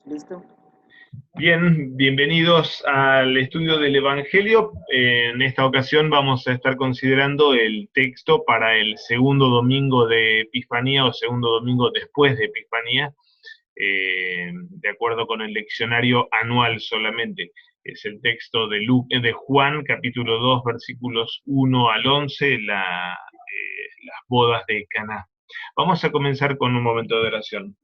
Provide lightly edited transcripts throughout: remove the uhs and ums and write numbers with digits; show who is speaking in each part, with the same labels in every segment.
Speaker 1: ¿Listo?
Speaker 2: Bien, bienvenidos al estudio del Evangelio. En esta ocasión vamos a estar considerando el texto para el segundo domingo de Epifanía o segundo domingo después de Epifanía, de acuerdo con el leccionario anual solamente. Es el texto de Juan, capítulo 2, versículos 1 al 11, las bodas de Caná. Vamos a comenzar con un momento de oración.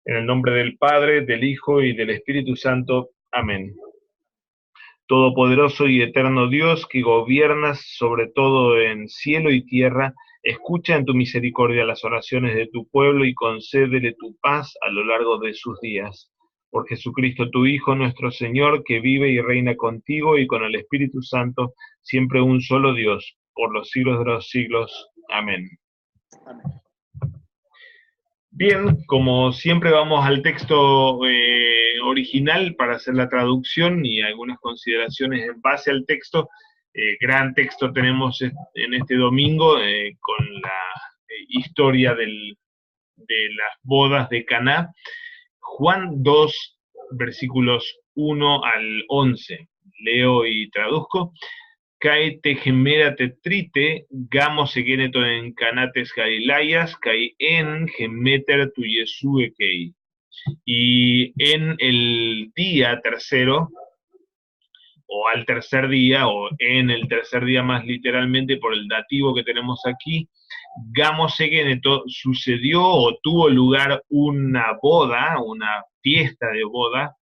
Speaker 2: En el nombre del Padre, del Hijo y del Espíritu Santo. Amén. Todopoderoso y eterno Dios, que gobiernas sobre todo en cielo y tierra, escucha en tu misericordia las oraciones de tu pueblo y concédele tu paz a lo largo de sus días. Por Jesucristo tu Hijo, nuestro Señor, que vive y reina contigo y con el Espíritu Santo, siempre un solo Dios, por los siglos de los siglos. Amén.
Speaker 1: Amén.
Speaker 2: Bien, como siempre vamos al texto original para hacer la traducción y algunas consideraciones en base al texto. Gran texto tenemos en este domingo con la historia de las bodas de Caná. Juan 2, versículos 1 al 11. Leo y traduzco. Kai te gemera tetrite, gamos egeneto en canates galilayas, kai en gemeter tu Yesue kei. Y en el día tercero, o al tercer día, o en el tercer día más literalmente por el dativo que tenemos aquí, gamos egeneto, sucedió o tuvo lugar una boda, una fiesta de boda,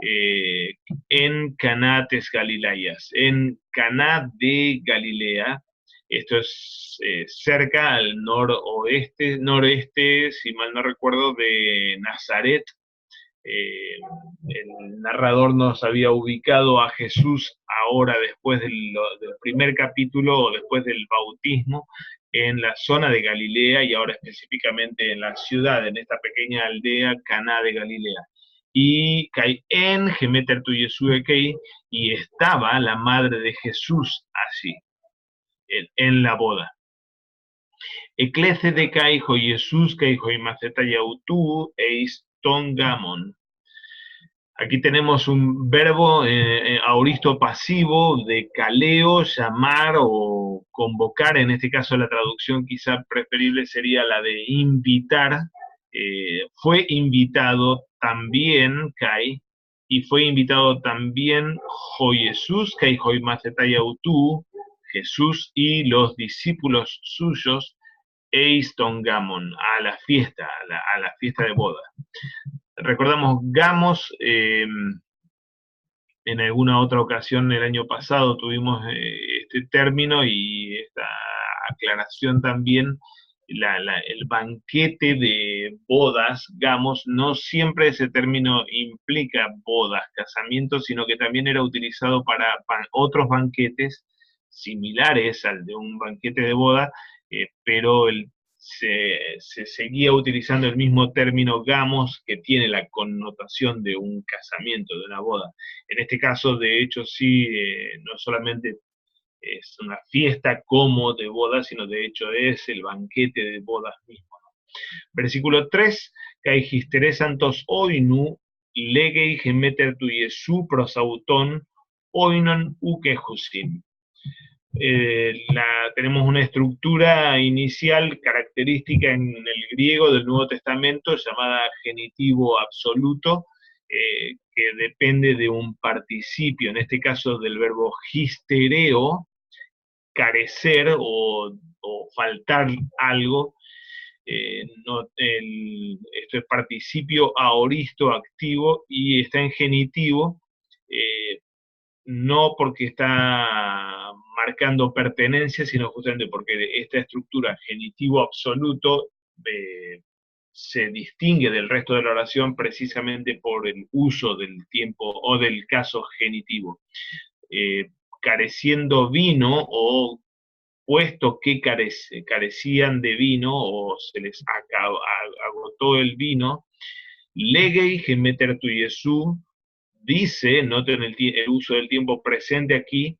Speaker 2: eh, en Canates Galilayas, en Caná de Galilea. Esto es cerca al noreste, si mal no recuerdo, de Nazaret. El narrador nos había ubicado a Jesús ahora después del primer capítulo o después del bautismo en la zona de Galilea y ahora específicamente en la ciudad, en esta pequeña aldea Caná de Galilea. Y cae en Gemeter tu Yesue Kei, y estaba la madre de Jesús así, en la boda. Eclece de Caijo Jesús, Caijo y Maceta Yautú, eis Tongamon. Aquí tenemos un verbo aoristo pasivo de caleo, llamar o convocar. En este caso la traducción quizá preferible sería la de invitar. Fue invitado también Kai, y fue invitado también Jo Jesús, Kai Joi Macetayautu, Jesús y los discípulos suyos, Eiston Gamon, a la fiesta, a la fiesta de boda. Recordamos Gamos, en alguna otra ocasión el año pasado tuvimos este término y esta aclaración también. El banquete de bodas, Gamos, no siempre ese término implica bodas, casamientos, sino que también era utilizado para otros banquetes similares al de un banquete de boda, pero se seguía utilizando el mismo término gamos, que tiene la connotación de un casamiento, de una boda. En este caso, de hecho, sí, no solamente es una fiesta como de boda, sino de hecho es el banquete de bodas mismo. Versículo 3, Caigistere santos oinu, legei gemeter tu Jesu prosauton, oinon ukejusin. Tenemos una estructura inicial característica en el griego del Nuevo Testamento llamada genitivo absoluto, que depende de un participio, en este caso del verbo histereo, carecer o faltar algo. Esto es participio aoristo activo y está en genitivo, no porque está marcando pertenencia, sino justamente porque esta estructura genitivo absoluto se distingue del resto de la oración precisamente por el uso del tiempo o del caso genitivo. Careciendo vino, o puesto que carecían de vino o se les agotó el vino, legei gemeter tu Jesús, dice, noten el uso del tiempo presente aquí,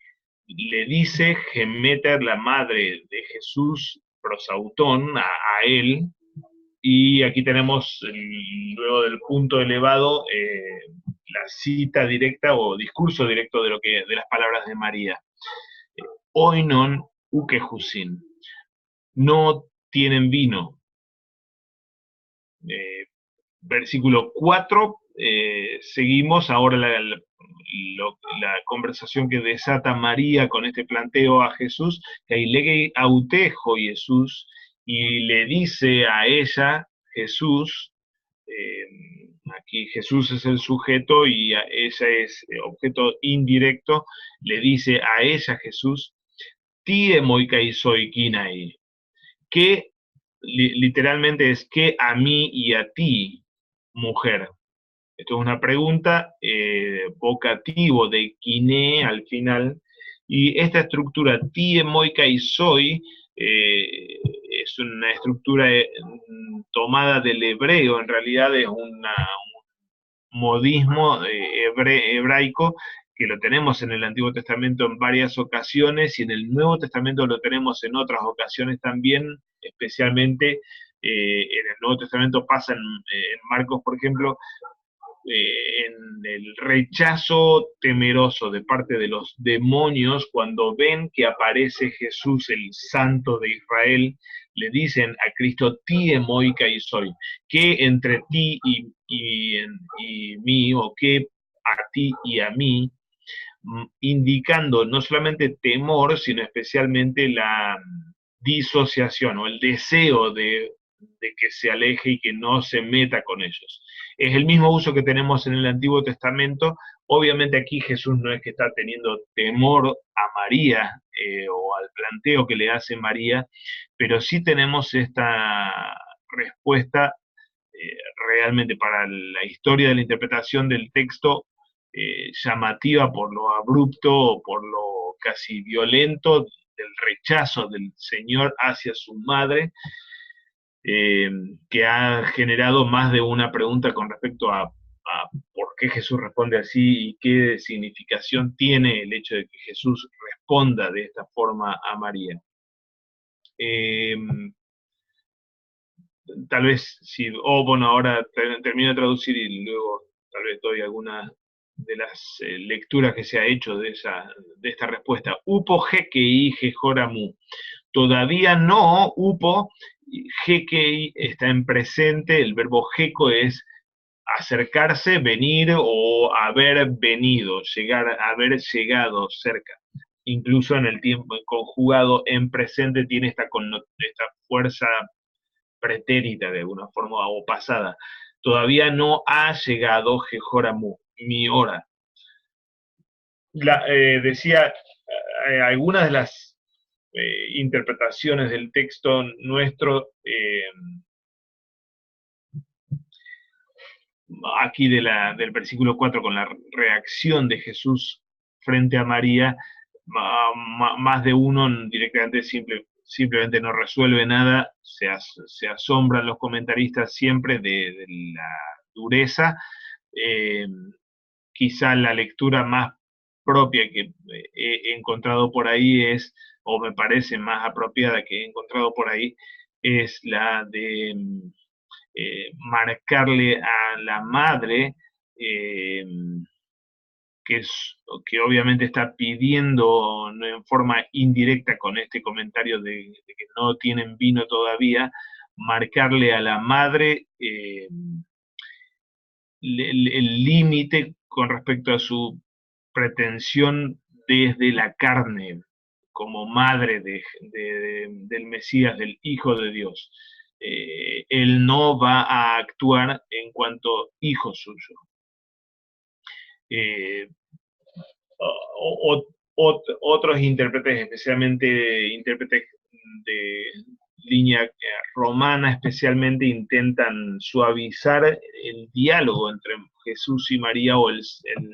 Speaker 2: le dice Gemeter, la madre de Jesús, prosautón, a él, Y aquí tenemos, luego del punto elevado, la cita directa o discurso directo de las palabras de María. Oinon ukehusin. No tienen vino. Versículo 4, seguimos ahora la conversación que desata María con este planteo a Jesús, que ailegei autejo Jesús, y le dice a ella, Jesús, aquí Jesús es el sujeto y ella es objeto indirecto, le dice a ella Jesús, tie moikai soy kinai, que literalmente es que a mí y a ti, mujer. Esto es una pregunta, vocativo de kiné al final, y esta estructura tie, moika y soy es una estructura tomada del hebreo, en realidad es un modismo hebraico que lo tenemos en el Antiguo Testamento en varias ocasiones y en el Nuevo Testamento lo tenemos en otras ocasiones también, especialmente en el Nuevo Testamento pasa en Marcos, por ejemplo, en el rechazo temeroso de parte de los demonios cuando ven que aparece Jesús, el Santo de Israel, le dicen a Cristo, ti moica y soy, que entre ti y mí, o que a ti y a mí, indicando no solamente temor, sino especialmente la disociación o el deseo de que se aleje y que no se meta con ellos. Es el mismo uso que tenemos en el Antiguo Testamento. Obviamente aquí Jesús no es que está teniendo temor a María o al planteo que le hace María, pero sí tenemos esta respuesta realmente para la historia de la interpretación del texto llamativa por lo abrupto, por lo casi violento del rechazo del Señor hacia su madre, que ha generado más de una pregunta con respecto a por qué Jesús responde así y qué significación tiene el hecho de que Jesús responda de esta forma a María. Tal vez, si, bueno, ahora termino de traducir y luego tal vez doy alguna de las lecturas que se ha hecho de esta respuesta. Upo jekei jejoramu. Todavía no, upo, jekei está en presente, el verbo jeco es acercarse, venir o haber venido, llegar, haber llegado cerca. Incluso en el tiempo conjugado en presente tiene esta fuerza pretérita de alguna forma o pasada. Todavía no ha llegado Jehoramu, mi hora. Decía, algunas de las interpretaciones del texto nuestro, aquí del versículo 4, con la reacción de Jesús frente a María, más de uno directamente simplemente no resuelve nada, se asombran los comentaristas siempre de la dureza. Quizá la lectura más propia que he encontrado por ahí es, o me parece más apropiada que he encontrado por ahí, es la de marcarle a la madre que obviamente está pidiendo en forma indirecta con este comentario de que no tienen vino todavía, marcarle a la madre el límite con respecto a su pretensión desde la carne, como madre del Mesías, del Hijo de Dios. Él no va a actuar en cuanto hijo suyo. Otros intérpretes, especialmente intérpretes de línea romana, especialmente intentan suavizar el diálogo entre Jesús y María o el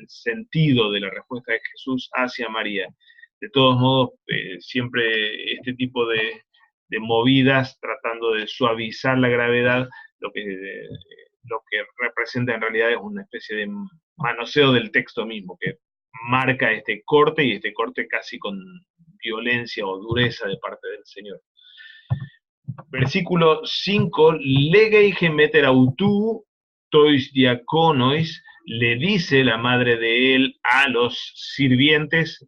Speaker 2: sentido de la respuesta de Jesús hacia María. De todos modos, siempre este tipo de movidas tratando de suavizar la gravedad, lo que representa en realidad es una especie de manoseo del texto mismo, que marca este corte y este corte casi con violencia o dureza de parte del Señor. Versículo 5, legei gemeter autu tois diaconois, le dice la madre de él a los sirvientes,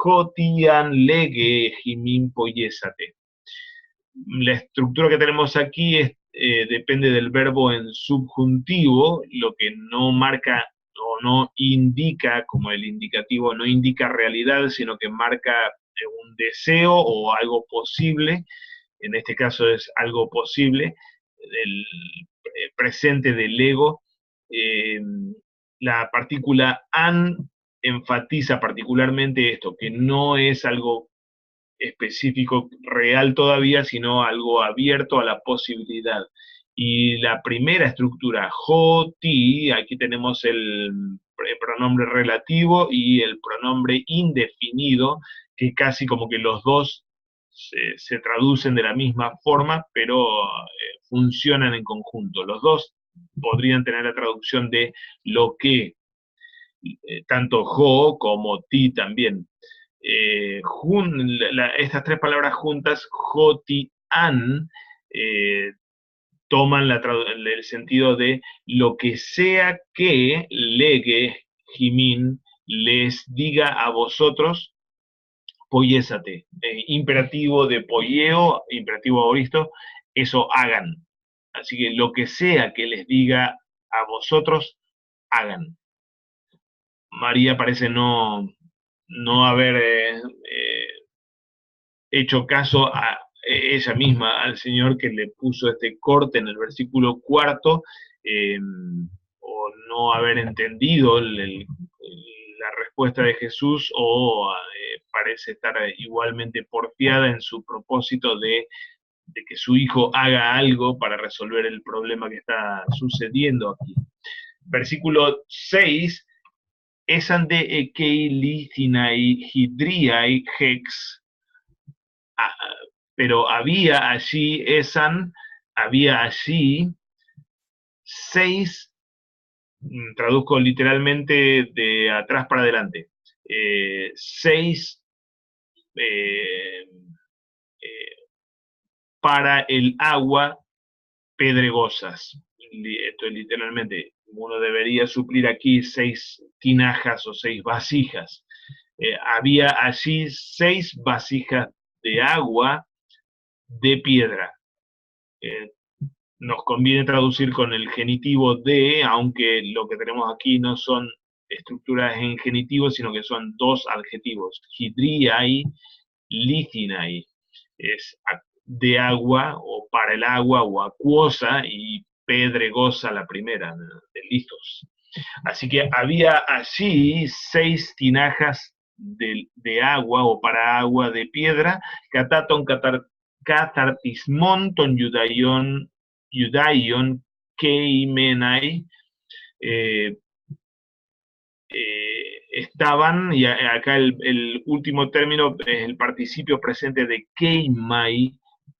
Speaker 2: jotian lege gimin poyesate. La estructura que tenemos aquí depende del verbo en subjuntivo, lo que no marca o no indica, como el indicativo no indica realidad, sino que marca un deseo o algo posible. En este caso es algo posible, el presente del ego. Eh, la partícula an enfatiza particularmente esto, que no es algo específico real todavía, sino algo abierto a la posibilidad. Y la primera estructura, ti, aquí tenemos el pronombre relativo y el pronombre indefinido, que casi como que los dos se traducen de la misma forma, pero funcionan en conjunto. Los dos podrían tener la traducción de lo que, tanto jo como ti también. Estas tres palabras juntas, jotian, eh, toman el sentido de lo que sea que legue Jimin les diga a vosotros, poyésate. Imperativo de poyeo, imperativo aoristo, eso hagan. Así que lo que sea que les diga a vosotros, hagan. María parece no haber hecho caso a ella misma, al Señor que le puso este corte en el versículo cuarto, o no haber entendido la respuesta de Jesús, o parece estar igualmente porfiada en su propósito de que su hijo haga algo para resolver el problema que está sucediendo aquí. Versículo 6, esan de ekei lithinai hidriai hex, pero había allí, había allí 6, traduzco literalmente de atrás para adelante, 6 eh, eh, para el agua pedregosas. Esto es literalmente, uno debería suplir aquí 6 tinajas o 6 vasijas. Había allí 6 vasijas de agua de piedra. Nos conviene traducir con el genitivo de, aunque lo que tenemos aquí no son estructuras en genitivo, sino que son dos adjetivos, hidriai, lithinai, es de agua o para el agua o acuosa, y pedregosa la primera, de litos. Así que había allí 6 tinajas de agua o para agua de piedra, cataton catartismon ton Judaion keimenai, eh, estaban, y acá el último término es el participio presente de keimai,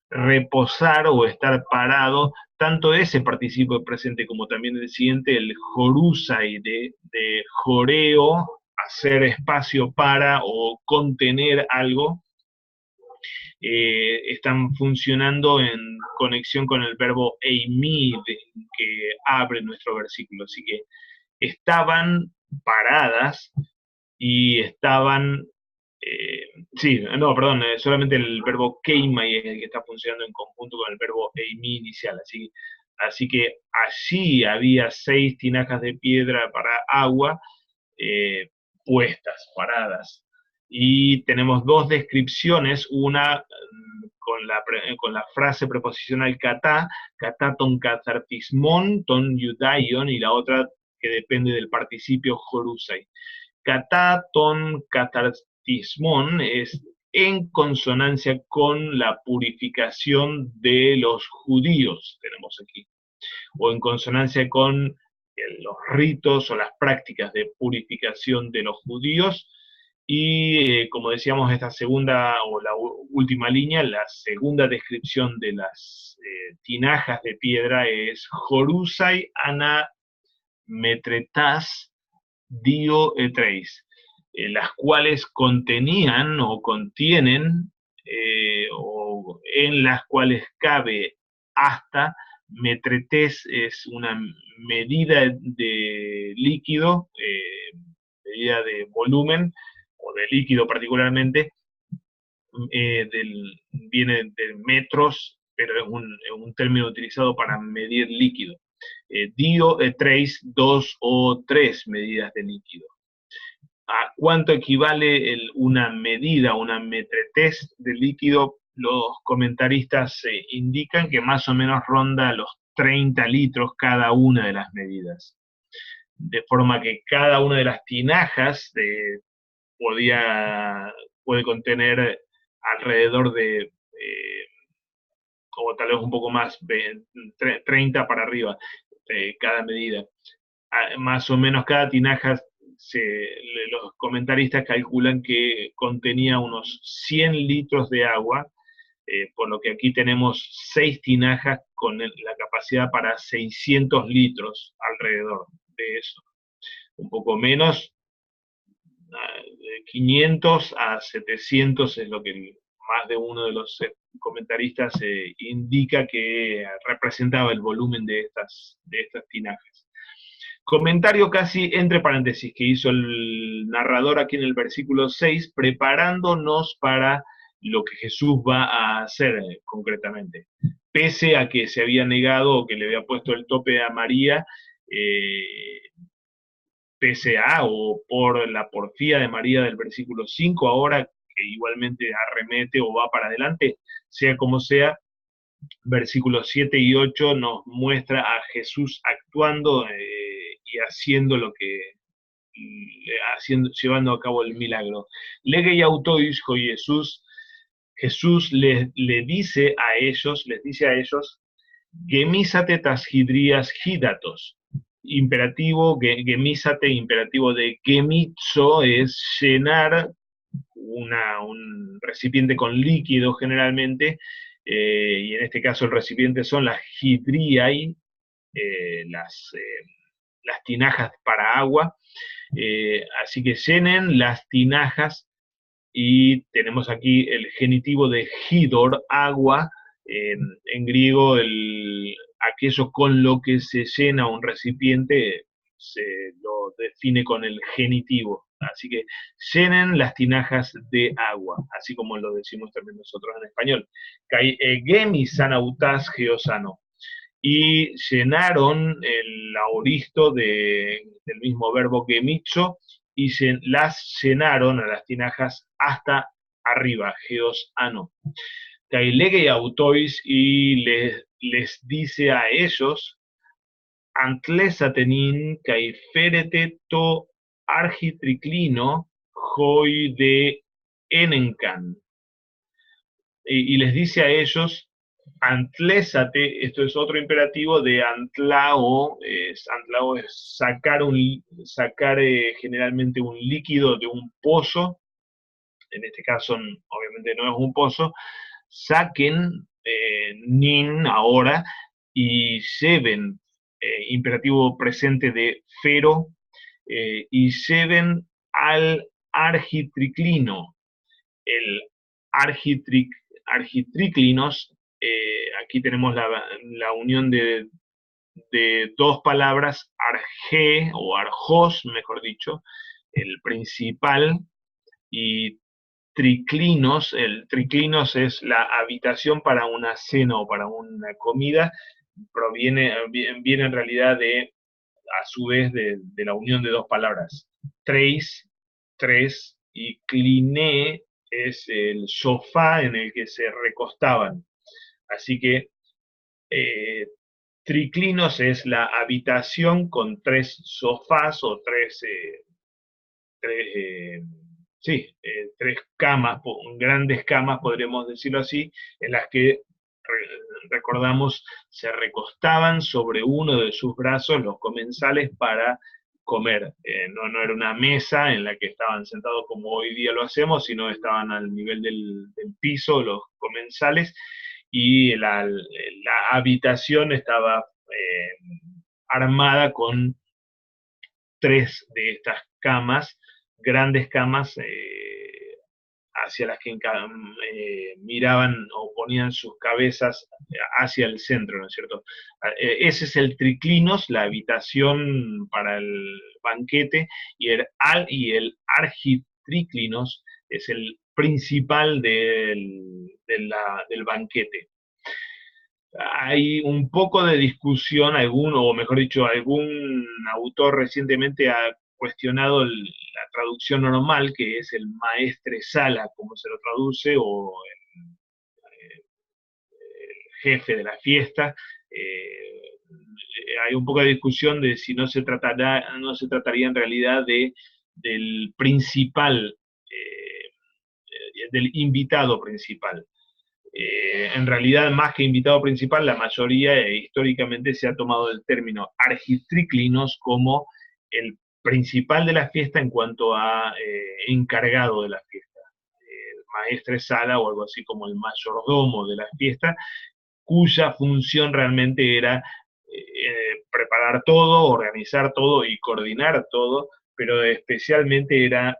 Speaker 2: reposar o estar parado, tanto ese participio presente como también el siguiente, el jorusai, de joreo, hacer espacio para o contener algo, están funcionando en conexión con el verbo eimi, que abre nuestro versículo. Así que estaban paradas y estaban, sí, no, perdón, solamente el verbo keimai es el que está funcionando en conjunto con el verbo eimi inicial. Así que allí había 6 tinajas de piedra para agua, puestas, paradas. Y tenemos dos descripciones, una con la frase preposicional kata, kata ton katartismon, ton judaion, y la otra que depende del participio jorusai. Kata ton katartismon es en consonancia con la purificación de los judíos, tenemos aquí, o en consonancia con los ritos o las prácticas de purificación de los judíos. Y como decíamos, esta segunda o la última línea, la segunda descripción de las tinajas de piedra es Jorusai ana metretas dio etreis, las cuales contenían o contienen, o en las cuales cabe hasta metretés, es una medida de líquido, medida de volumen, o de líquido particularmente, viene de metros, pero es un término utilizado para medir líquido. Trace 2 o 3 medidas de líquido. ¿A cuánto equivale una medida, una metretés de líquido? Los comentaristas indican que más o menos ronda los 30 litros cada una de las medidas. De forma que cada una de las tinajas puede contener alrededor de, o tal vez un poco más, 30 para arriba, cada medida. Más o menos cada tinaja, los comentaristas calculan que contenía unos 100 litros de agua, por lo que aquí tenemos 6 tinajas con la capacidad para 600 litros alrededor de eso. Un poco menos, de 500 a 700 es lo que más de uno de los comentaristas indica que representaba el volumen de estas tinajas. Comentario casi entre paréntesis que hizo el narrador aquí en el versículo 6, preparándonos para lo que Jesús va a hacer concretamente. Pese a que se había negado o que le había puesto el tope a María, pese a o por la porfía de María del versículo 5, ahora que igualmente arremete o va para adelante, sea como sea, versículos 7 y 8 nos muestra a Jesús actuando y haciendo lo que, llevando a cabo el milagro. Lege y autois con Jesús les dice a ellos, gemísate tas hidrías hidatos. Imperativo, gemísate, imperativo de gemizo es llenar un recipiente con líquido generalmente, y en este caso el recipiente son las hidriai, las tinajas para agua, así que llenen las tinajas, y tenemos aquí el genitivo de hidor, agua, en griego aquello con lo que se llena un recipiente se lo define con el genitivo. Así que llenen las tinajas de agua, así como lo decimos también nosotros en español. Kai egemi sanautas geosano. Y llenaron el aoristo del mismo verbo gemicho, y las llenaron a las tinajas hasta arriba, geosano. Kailege y autois, y les dice a ellos, antlesatenin kaiferete to argitriclino hoi de enencan. Y les dice a ellos, antlésate, esto es otro imperativo de antlao, antlao es sacar generalmente un líquido de un pozo, en este caso obviamente no es un pozo, saquen, nin ahora, y lleven, imperativo presente de fero, y lleven al argitriclino. El argitriclinos, aquí tenemos la unión de dos palabras, arge o arjos, mejor dicho, el principal, y triclinos. El triclinos es la habitación para una cena o para una comida, viene en realidad a su vez de la unión de dos palabras, treis, tres, y cliné es el sofá en el que se recostaban. Así que triclinos es la habitación con 3 sofás o tres camas, grandes camas, podríamos decirlo así, en las que, recordamos, se recostaban sobre uno de sus brazos los comensales para comer. No era una mesa en la que estaban sentados como hoy día lo hacemos, sino estaban al nivel del piso los comensales, y la habitación estaba armada con 3 de estas camas, grandes camas, hacia las que miraban o ponían sus cabezas hacia el centro, ¿no es cierto? Ese es el triclinos, la habitación para el banquete, y el argitriclinos es el principal del banquete. Hay un poco de discusión, o mejor dicho, algún autor recientemente ha cuestionado la traducción normal, que es el maestre sala, como se lo traduce, o el jefe de la fiesta. Hay un poco de discusión de si no se trataría en realidad del principal, del invitado principal. En realidad, más que invitado principal, la mayoría históricamente se ha tomado el término argitriclinos como el principal de la fiesta en cuanto a encargado de la fiesta. El maestre sala o algo así como el mayordomo de la fiesta, cuya función realmente era preparar todo, organizar todo y coordinar todo, pero especialmente era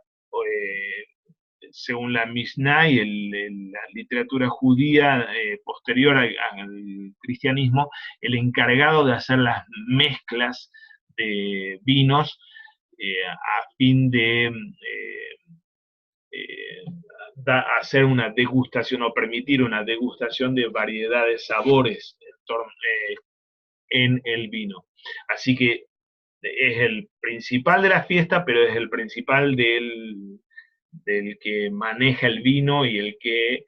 Speaker 2: según la Mishnah y la literatura judía posterior al cristianismo, el encargado de hacer las mezclas de vinos a fin de hacer una degustación o permitir una degustación de variedad de sabores en el vino. Así que es el principal de la fiesta, pero es el principal del que maneja el vino y el que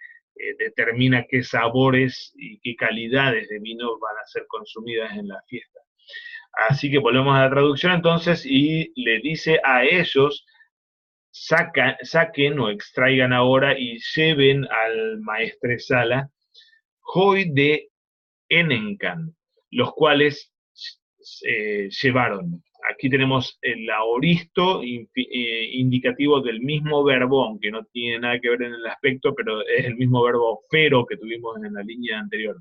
Speaker 2: determina qué sabores y qué calidades de vino van a ser consumidas en la fiesta. Así que volvemos a la traducción entonces y le dice a ellos, saquen o extraigan ahora y lleven al maestre sala hoy de Enencan, los cuales llevaron. Aquí tenemos el aoristo indicativo del mismo verbo, aunque no tiene nada que ver en el aspecto, pero es el mismo verbo fero que tuvimos en la línea anterior.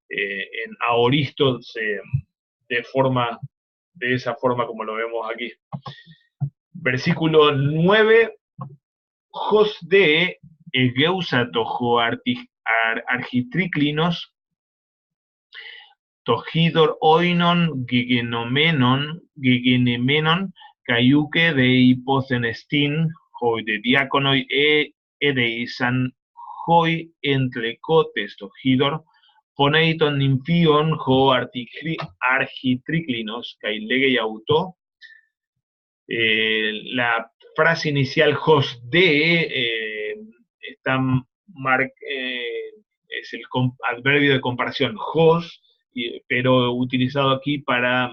Speaker 2: En aoristo se deforma de esa forma como lo vemos aquí. Versículo 9. Josde egeusa tojo argitriclinos Togidor oinon gegenemenon cayuque de hipocenestin, hoi de diaconoi edeisan, hoi entlecotes togidor, poneiton nymphion ho argitriclinos, cailege y auto. La frase inicial hos de está es el adverbio de comparación hos, pero utilizado aquí para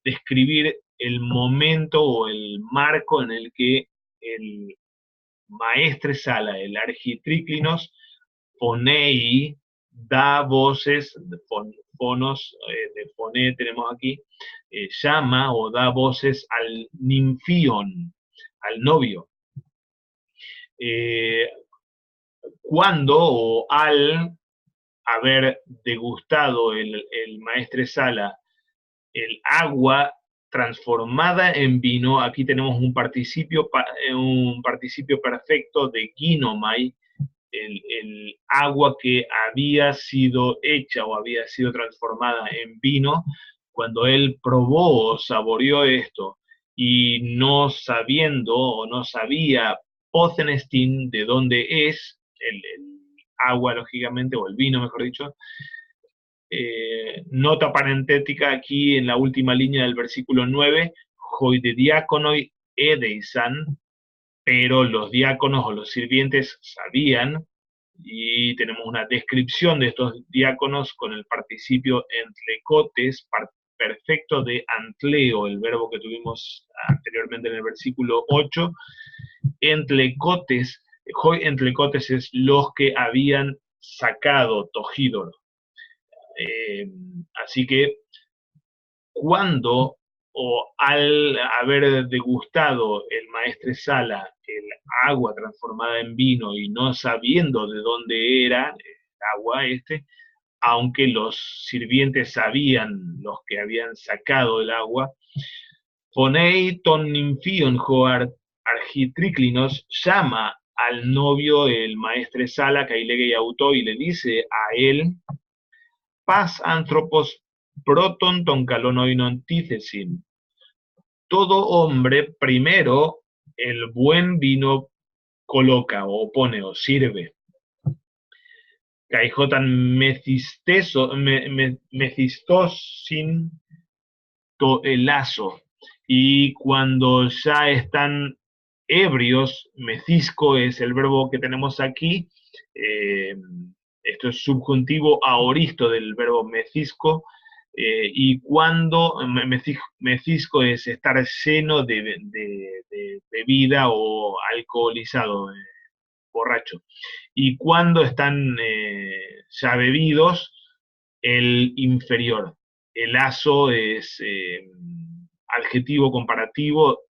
Speaker 2: describir el momento o el marco en el que el maestre sala, el argitriclinos, ponei, da voces, fonos, de foné tenemos aquí, llama o da voces al ninfión, al novio. Cuando o al haber degustado el maestre sala el agua transformada en vino, aquí tenemos un participio perfecto de ginomai, el agua que había sido hecha o había sido transformada en vino. Cuando él probó o saboreó esto y no sabiendo o no sabía Pocenestín de dónde es el agua, lógicamente, o el vino, mejor dicho, nota parentética aquí en la última línea del versículo 9, hoi de diaconoi edeisan, pero los diáconos o los sirvientes sabían, y tenemos una descripción de estos diáconos con el participio entlecotes, perfecto de antleo, el verbo que tuvimos anteriormente en el versículo 8, entlecotes, hoi entlecotes es los que habían sacado Togidor. Así que cuando o al haber degustado el maestre sala el agua transformada en vino y no sabiendo de dónde era el agua aunque los sirvientes sabían, los que habían sacado el agua, ponei ton nymphion ho argitriclinos, llama al novio, el maestre Sala, Cailege y Autó, y le dice a él, Paz anthropos proton ton calonoinon tícesin. Todo hombre primero el buen vino coloca o pone o sirve. Caijotan mecistosin to el lazo. Y cuando ya están ebrios, mecisco es el verbo que tenemos aquí, esto es subjuntivo aoristo del verbo mecisco, y cuando mecisco es estar lleno de bebida o alcoholizado, borracho. Y cuando están ya bebidos, el inferior. El aso es adjetivo comparativo,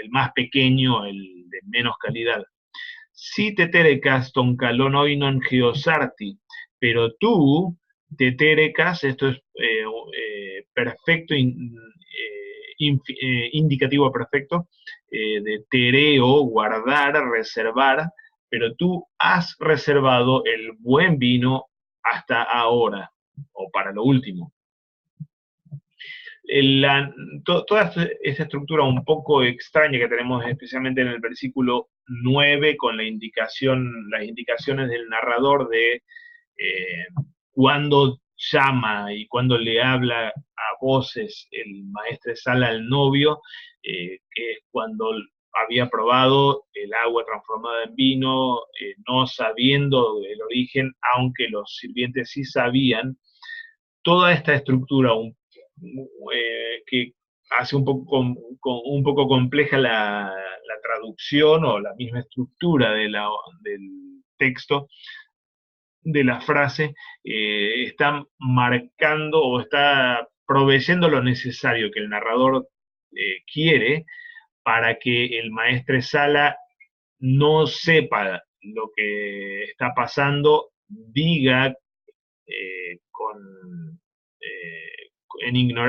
Speaker 2: el más pequeño, el de menos calidad. Si teterecas ton calonoinon geosarti, pero tú, teterecas, esto es perfecto, indicativo perfecto, de tereo, guardar, reservar, pero tú has reservado el buen vino hasta ahora, o para lo último. Toda esta estructura un poco extraña que tenemos especialmente en el versículo 9 con las indicaciones del narrador de cuándo llama y cuándo le habla a voces el maestre Sala al novio, que es cuando había probado el agua transformada en vino, no sabiendo el origen, aunque los sirvientes sí sabían. Toda esta estructura que hace un poco compleja la traducción o la misma estructura del texto, de la frase, está marcando o está proveyendo lo necesario que el narrador quiere para que el maestre Sala no sepa lo que está pasando, diga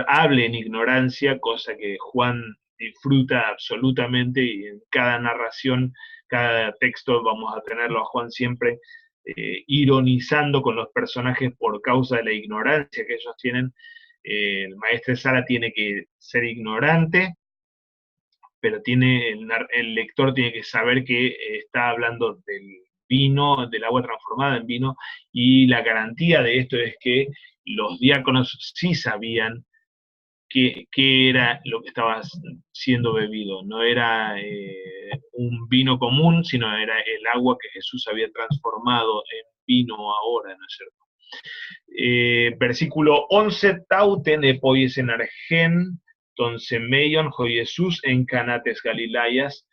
Speaker 2: hable en ignorancia, cosa que Juan disfruta absolutamente, y en cada narración, cada texto vamos a tenerlo a Juan siempre ironizando con los personajes por causa de la ignorancia que ellos tienen. El maestro Sala tiene que ser ignorante, pero el lector tiene que saber que está hablando del vino, del agua transformada en vino, y la garantía de esto es que los diáconos sí sabían qué era lo que estaba siendo bebido. No era un vino común, sino era el agua que Jesús había transformado en vino ahora, ¿no es cierto? Versículo 11, tauten epoiesen argen, ton semeion jo Jesús en canates Galilayas.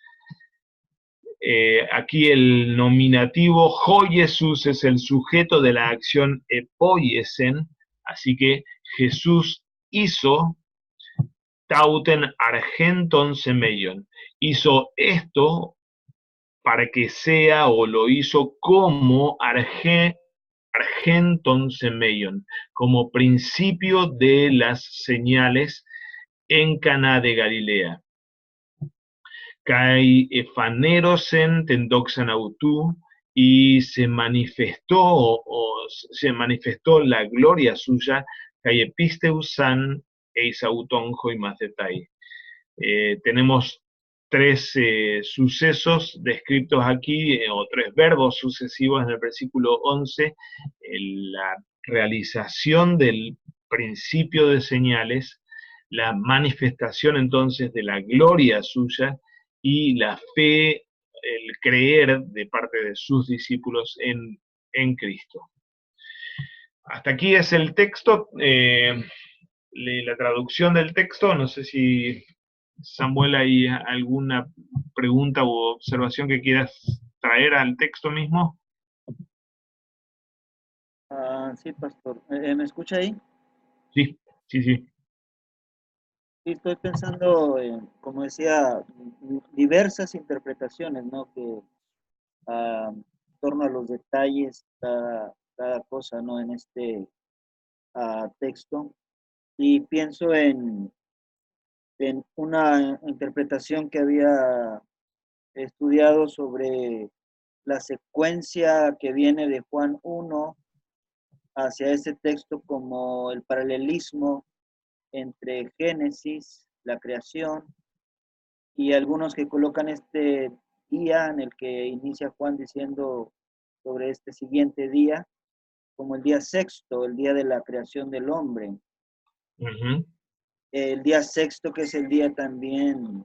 Speaker 2: Aquí el nominativo jo Jesús es el sujeto de la acción epoiesen, así que Jesús hizo tauten argenton semeion. Hizo esto para que sea, o lo hizo como argenton semeion, como principio de las señales en Caná de Galilea. Kai efanerosen tendoxan autú, y se manifestó la gloria suya, kai episteusan eisautonjo y macetai. Tenemos tres sucesos descritos aquí, o tres verbos sucesivos en el versículo 11, la realización del principio de señales, la manifestación entonces de la gloria suya y la fe, el creer de parte de sus discípulos en Cristo. Hasta aquí es el texto, la traducción del texto. No sé si Samuel, ¿hay alguna pregunta u observación que quieras traer al texto mismo?
Speaker 1: Sí, pastor. ¿Me escucha ahí?
Speaker 2: Sí, sí, sí.
Speaker 1: Sí, estoy pensando, como decía, diversas interpretaciones, ¿no? Que en torno a los detalles, cada cosa, ¿no? En este texto. Y pienso en una interpretación que había he estudiado sobre la secuencia que viene de Juan 1 hacia ese texto como el paralelismo entre Génesis, la creación, y algunos que colocan este día en el que inicia Juan diciendo sobre este siguiente día, como el día sexto, el día de la creación del hombre.
Speaker 2: Ujú.
Speaker 1: El día sexto, que es el día también,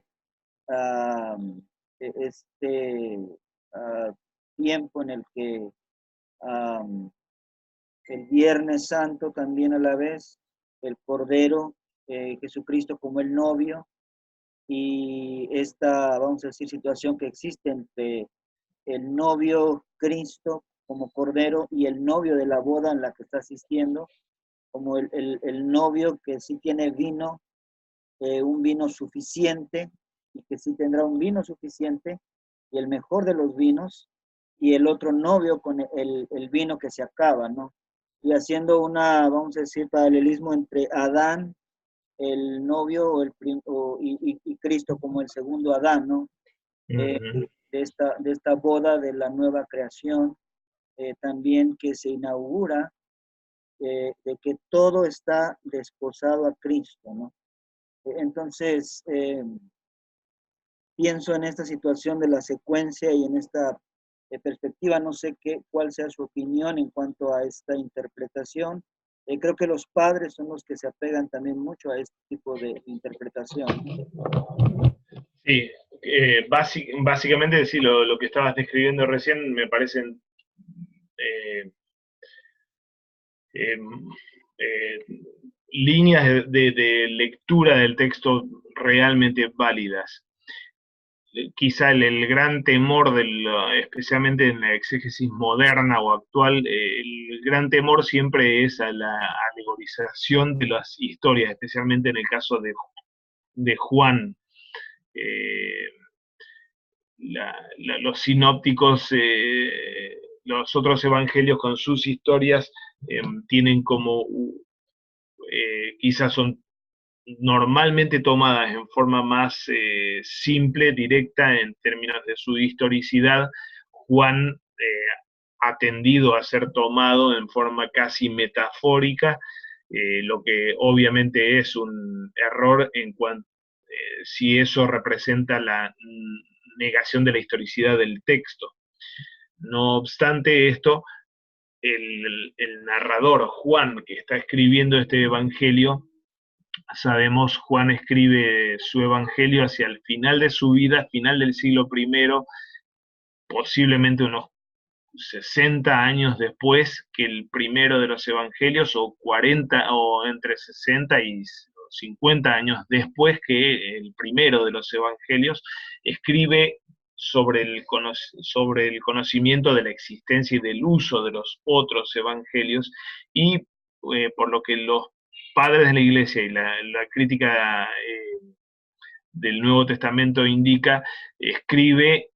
Speaker 1: este tiempo en el que el Viernes Santo también a la vez, el Cordero, Jesucristo como el novio, y esta, vamos a decir, situación que existe entre el novio Cristo como Cordero y el novio de la boda en la que está asistiendo, como el novio que sí tiene vino, un vino suficiente, y que sí tendrá un vino suficiente, y el mejor de los vinos, y el otro novio con el vino que se acaba, ¿no? Y haciendo una, vamos a decir, paralelismo entre Adán, el novio y Cristo como el segundo Adán, ¿no?
Speaker 2: Ujú.
Speaker 1: De esta boda de la nueva creación, también que se inaugura, de que todo está desposado a Cristo, ¿no? Entonces, pienso en esta situación de la secuencia y en esta perspectiva, no sé cuál sea su opinión en cuanto a esta interpretación. Creo que los padres son los que se apegan también mucho a este tipo de interpretación.
Speaker 2: Sí, básicamente sí, lo que estabas describiendo recién me parecen eh, eh, eh, líneas de lectura del texto realmente válidas. Quizá el gran temor, especialmente en la exégesis moderna o actual, el gran temor siempre es a la alegorización de las historias, especialmente en el caso de Juan. Eh, los sinópticos, los otros evangelios con sus historias tienen como, quizás son normalmente tomadas en forma más simple, directa en términos de su historicidad. Juan ha tendido a ser tomado en forma casi metafórica, lo que obviamente es un error en cuanto si eso representa la negación de la historicidad del texto. No obstante esto, el narrador Juan, que está escribiendo este evangelio, sabemos, Juan escribe su evangelio hacia el final de su vida, final del siglo I, posiblemente unos 60 años después que el primero de los evangelios, o 40, o entre 60 y 50 años después que el primero de los evangelios, escribe sobre el conocimiento de la existencia y del uso de los otros evangelios, y por lo que los padres de la iglesia y la crítica del Nuevo Testamento indica, escribe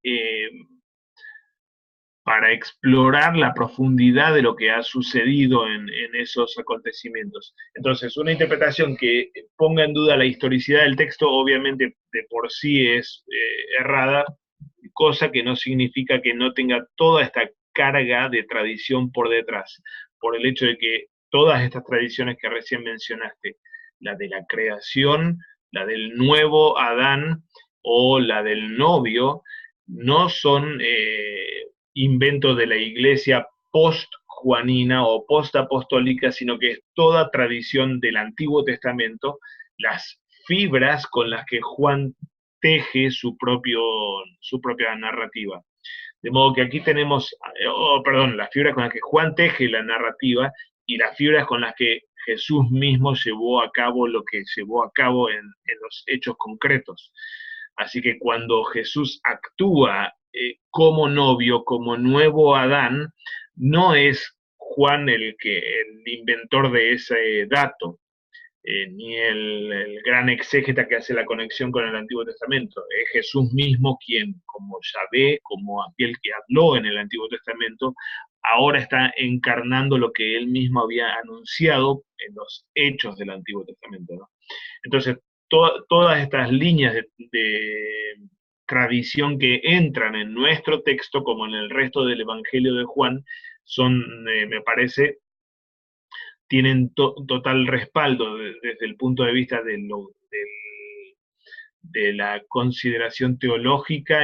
Speaker 2: para explorar la profundidad de lo que ha sucedido en esos acontecimientos. Entonces, una interpretación que ponga en duda la historicidad del texto, obviamente de por sí es errada, cosa que no significa que no tenga toda esta carga de tradición por detrás, por el hecho de que todas estas tradiciones que recién mencionaste, la de la creación, la del nuevo Adán o la del novio, no son invento de la iglesia post-juanina o post-apostólica, sino que es toda tradición del Antiguo Testamento, las fibras con las que Juan teje su propia narrativa. De modo que aquí tenemos, las fibras con las que Juan teje la narrativa y las fibras con las que Jesús mismo llevó a cabo lo que llevó a cabo en los hechos concretos. Así que cuando Jesús actúa como novio, como nuevo Adán, no es Juan el inventor de ese dato, ni el gran exégeta que hace la conexión con el Antiguo Testamento. Es Jesús mismo quien, como Yahvé, como aquel que habló en el Antiguo Testamento, ahora está encarnando lo que él mismo había anunciado en los hechos del Antiguo Testamento, ¿no? Entonces, todas estas líneas tradición que entran en nuestro texto, como en el resto del Evangelio de Juan, son, me parece, tienen total respaldo desde el punto de vista de la consideración teológica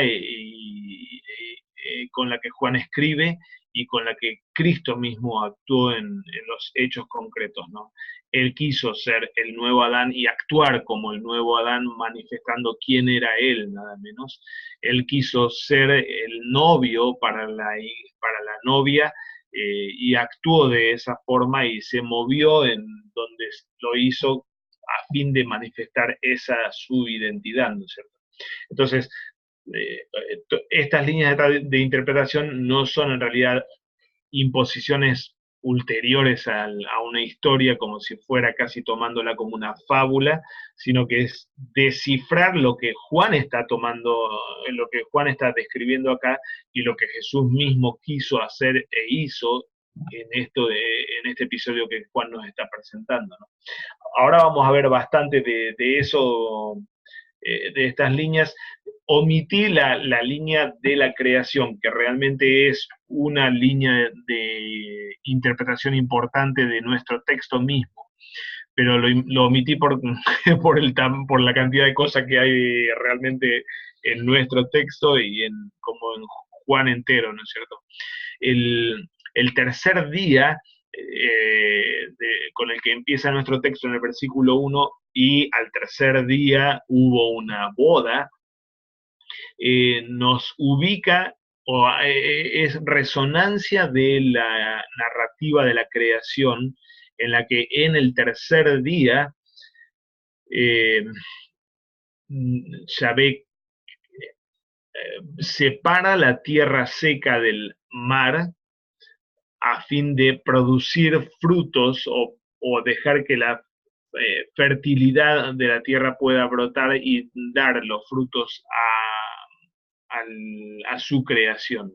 Speaker 2: con la que Juan escribe y con la que Cristo mismo actuó en los hechos concretos, ¿no? Él quiso ser el nuevo Adán y actuar como el nuevo Adán, manifestando quién era él, nada menos. Él quiso ser el novio para la novia, y actuó de esa forma y se movió en donde lo hizo a fin de manifestar esa su identidad, ¿no es cierto? Entonces, estas líneas de interpretación no son en realidad imposiciones ulteriores a una historia como si fuera casi tomándola como una fábula, sino que es descifrar lo que Juan está tomando, lo que Juan está describiendo acá y lo que Jesús mismo quiso hacer e hizo en este episodio que Juan nos está presentando, ¿no? Ahora vamos a ver bastante de eso, de estas líneas. Omití la línea de la creación, que realmente es una línea de interpretación importante de nuestro texto mismo, pero lo omití por la cantidad de cosas que hay realmente en nuestro texto y como en Juan entero, ¿no es cierto? El tercer día, con el que empieza nuestro texto en el versículo 1, y al tercer día hubo una boda, nos ubica o es resonancia de la narrativa de la creación, en la que en el tercer día Yahvé separa la tierra seca del mar a fin de producir frutos o dejar que la fertilidad de la tierra pueda brotar y dar los frutos a su creación.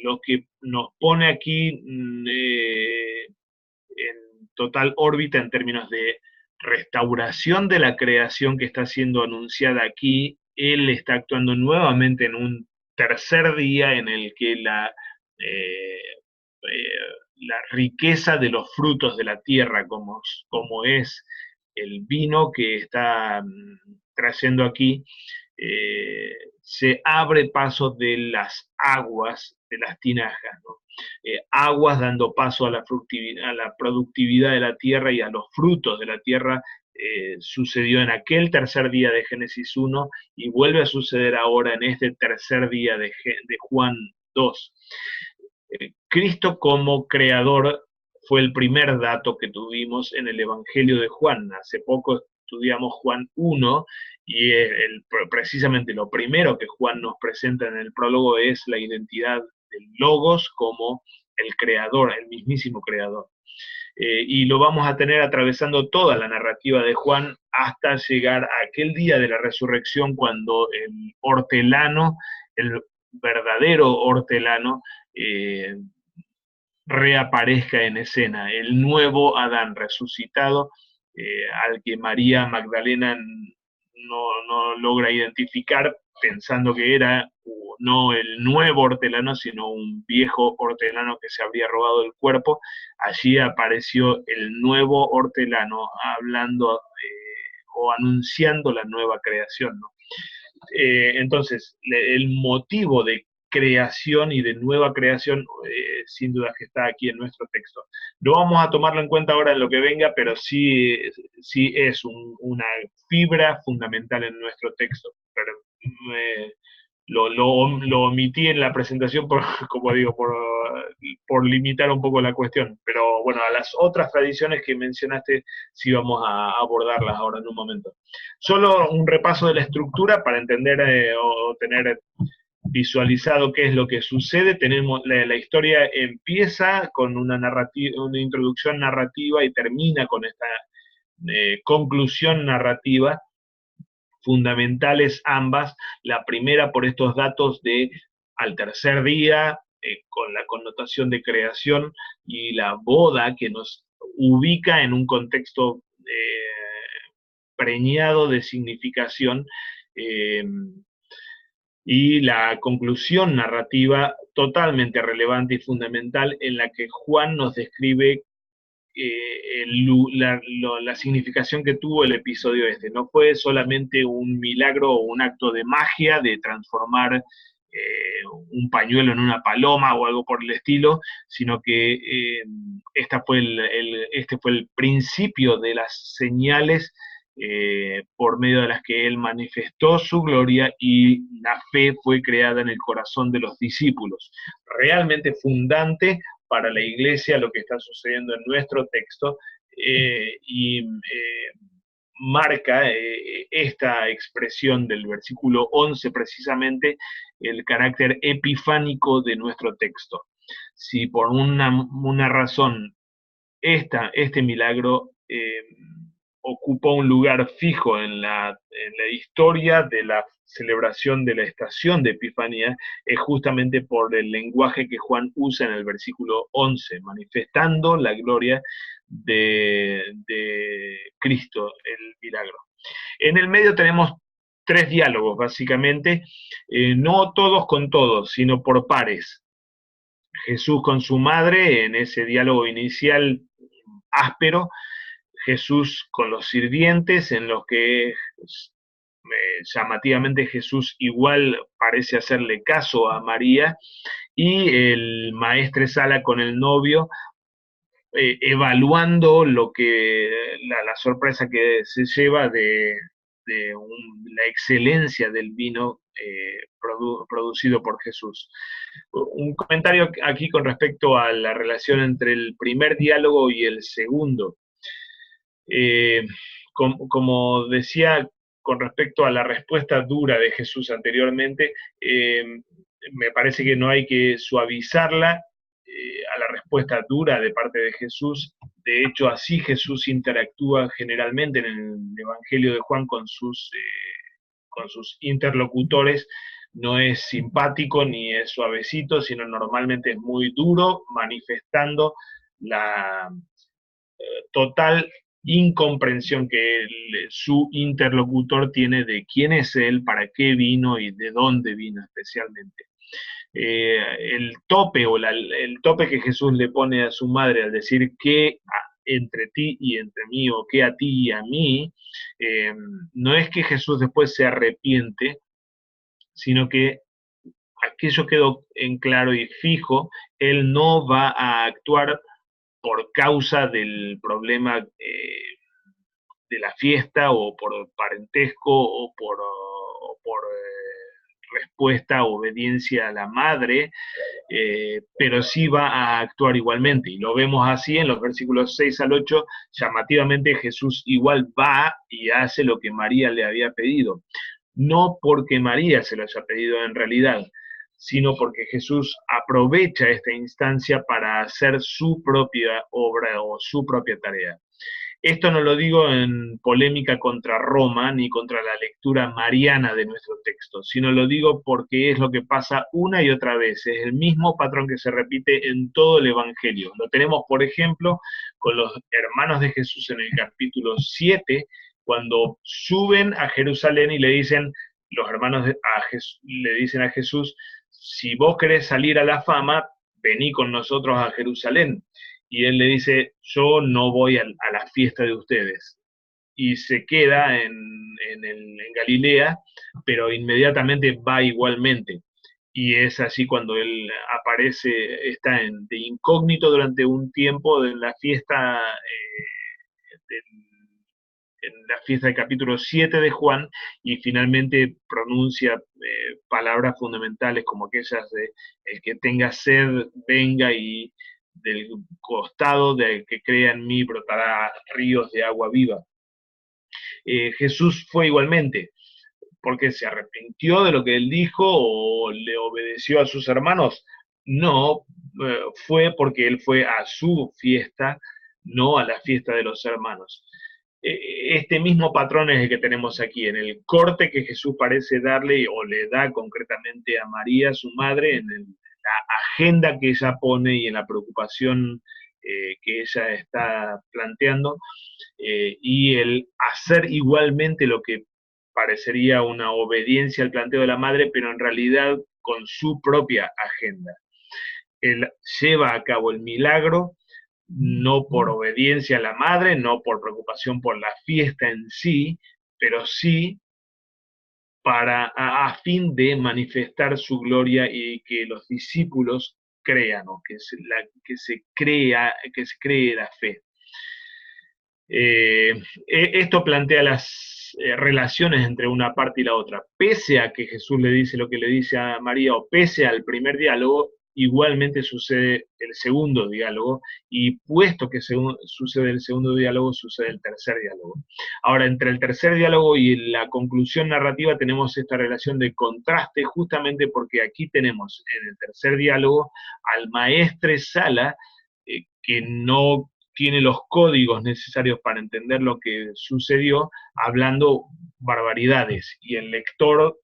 Speaker 2: Lo que nos pone aquí en total órbita en términos de restauración de la creación que está siendo anunciada aquí. Él está actuando nuevamente en un tercer día en el que eh, la riqueza de los frutos de la tierra, como es el vino que está trayendo aquí, se abre paso de las aguas, de las tinajas, ¿no? Aguas dando paso a la productividad de la tierra y a los frutos de la tierra. Sucedió en aquel tercer día de Génesis 1 y vuelve a suceder ahora en este tercer día de Juan 2. Cristo como creador fue el primer dato que tuvimos en el Evangelio de Juan. Hace poco estudiamos Juan 1 y precisamente lo primero que Juan nos presenta en el prólogo es la identidad del Logos como el creador, el mismísimo creador. Y lo vamos a tener atravesando toda la narrativa de Juan hasta llegar a aquel día de la resurrección, cuando el hortelano, el verdadero hortelano, reaparezca en escena, el nuevo Adán resucitado, al que María Magdalena no logra identificar, pensando que era no el nuevo hortelano, sino un viejo hortelano que se habría robado el cuerpo. Allí apareció el nuevo hortelano hablando o anunciando la nueva creación, ¿no? Entonces, el motivo de creación y de nueva creación, sin duda que está aquí en nuestro texto. No vamos a tomarlo en cuenta ahora en lo que venga, pero sí es una fibra fundamental en nuestro texto. Pero lo omití en la presentación, como digo, por limitar un poco la cuestión. Pero bueno, a las otras tradiciones que mencionaste sí vamos a abordarlas ahora en un momento. Solo un repaso de la estructura para entender o tener visualizado qué es lo que sucede. Tenemos la historia empieza con una introducción narrativa y termina con esta conclusión narrativa, fundamentales ambas. La primera por estos datos de al tercer día, con la connotación de creación, y la boda que nos ubica en un contexto preñado de significación, y la conclusión narrativa totalmente relevante y fundamental en la que Juan nos describe la significación que tuvo el episodio este. No fue solamente un milagro o un acto de magia de transformar un pañuelo en una paloma o algo por el estilo, sino que este fue el principio de las señales por medio de las que él manifestó su gloria, y la fe fue creada en el corazón de los discípulos. Realmente fundante para la iglesia lo que está sucediendo en nuestro texto, y marca esta expresión del versículo 11 precisamente el carácter epifánico de nuestro texto. Si por una razón este milagro ocupó un lugar fijo en la historia de la celebración de la estación de Epifanía, es justamente por el lenguaje que Juan usa en el versículo 11, manifestando la gloria de Cristo, el milagro. En el medio tenemos tres diálogos, básicamente, no todos con todos, sino por pares. Jesús con su madre, en ese diálogo inicial áspero, Jesús con los sirvientes, en los que llamativamente Jesús igual parece hacerle caso a María, y el maestre Sala con el novio, evaluando la sorpresa que se lleva de la excelencia del vino producido por Jesús. Un comentario aquí con respecto a la relación entre el primer diálogo y el segundo. Como decía con respecto a la respuesta dura de Jesús anteriormente, me parece que no hay que suavizarla a la respuesta dura de parte de Jesús. De hecho, así Jesús interactúa generalmente en el Evangelio de Juan con sus interlocutores. No es simpático ni es suavecito, sino normalmente es muy duro, manifestando la total incomprensión que su interlocutor tiene de quién es él, para qué vino y de dónde vino especialmente. El tope el tope que Jesús le pone a su madre al decir que entre ti y entre mí, o que a ti y a mí, no es que Jesús después se arrepiente, sino que aquello quedó en claro y fijo. Él no va a actuar por causa del problema de la fiesta, o por parentesco, o por respuesta, obediencia a la madre, pero sí va a actuar igualmente, y lo vemos así en los versículos 6 al 8, llamativamente Jesús igual va y hace lo que María le había pedido, no porque María se lo haya pedido en realidad, sino porque Jesús aprovecha esta instancia para hacer su propia obra o su propia tarea. Esto no lo digo en polémica contra Roma ni contra la lectura mariana de nuestro texto, sino lo digo porque es lo que pasa una y otra vez. Es el mismo patrón que se repite en todo el Evangelio. Lo tenemos, por ejemplo, con los hermanos de Jesús en el capítulo 7, cuando suben a Jerusalén y le dicen, los hermanos le dicen a Jesús: si vos querés salir a la fama, vení con nosotros a Jerusalén. Y él le dice: yo no voy a la fiesta de ustedes. Y se queda en Galilea, pero inmediatamente va igualmente. Y es así cuando él aparece, está de incógnito durante un tiempo en la fiesta, en la fiesta del capítulo 7 de Juan, y finalmente pronuncia palabras fundamentales como aquellas de: el que tenga sed, venga, y del costado del que crea en mí brotará ríos de agua viva. Jesús fue igualmente, porque se arrepintió de lo que él dijo o le obedeció a sus hermanos. No, fue porque él fue a su fiesta, no a la fiesta de los hermanos. Este mismo patrón es el que tenemos aquí, en el corte que Jesús parece darle, o le da concretamente a María, su madre, en la agenda que ella pone y en la preocupación que ella está planteando, y el hacer igualmente lo que parecería una obediencia al planteo de la madre, pero en realidad con su propia agenda. Él lleva a cabo el milagro, no por obediencia a la madre, no por preocupación por la fiesta en sí, pero sí a fin de manifestar su gloria y que los discípulos crean, o que se cree la fe. Esto plantea las relaciones entre una parte y la otra. Pese a que Jesús le dice lo que le dice a María, o pese al primer diálogo, igualmente sucede el segundo diálogo, y puesto que sucede el segundo diálogo, sucede el tercer diálogo. Ahora, entre el tercer diálogo y la conclusión narrativa tenemos esta relación de contraste, justamente porque aquí tenemos en el tercer diálogo al maestre Sala, que no tiene los códigos necesarios para entender lo que sucedió, hablando barbaridades, y el lector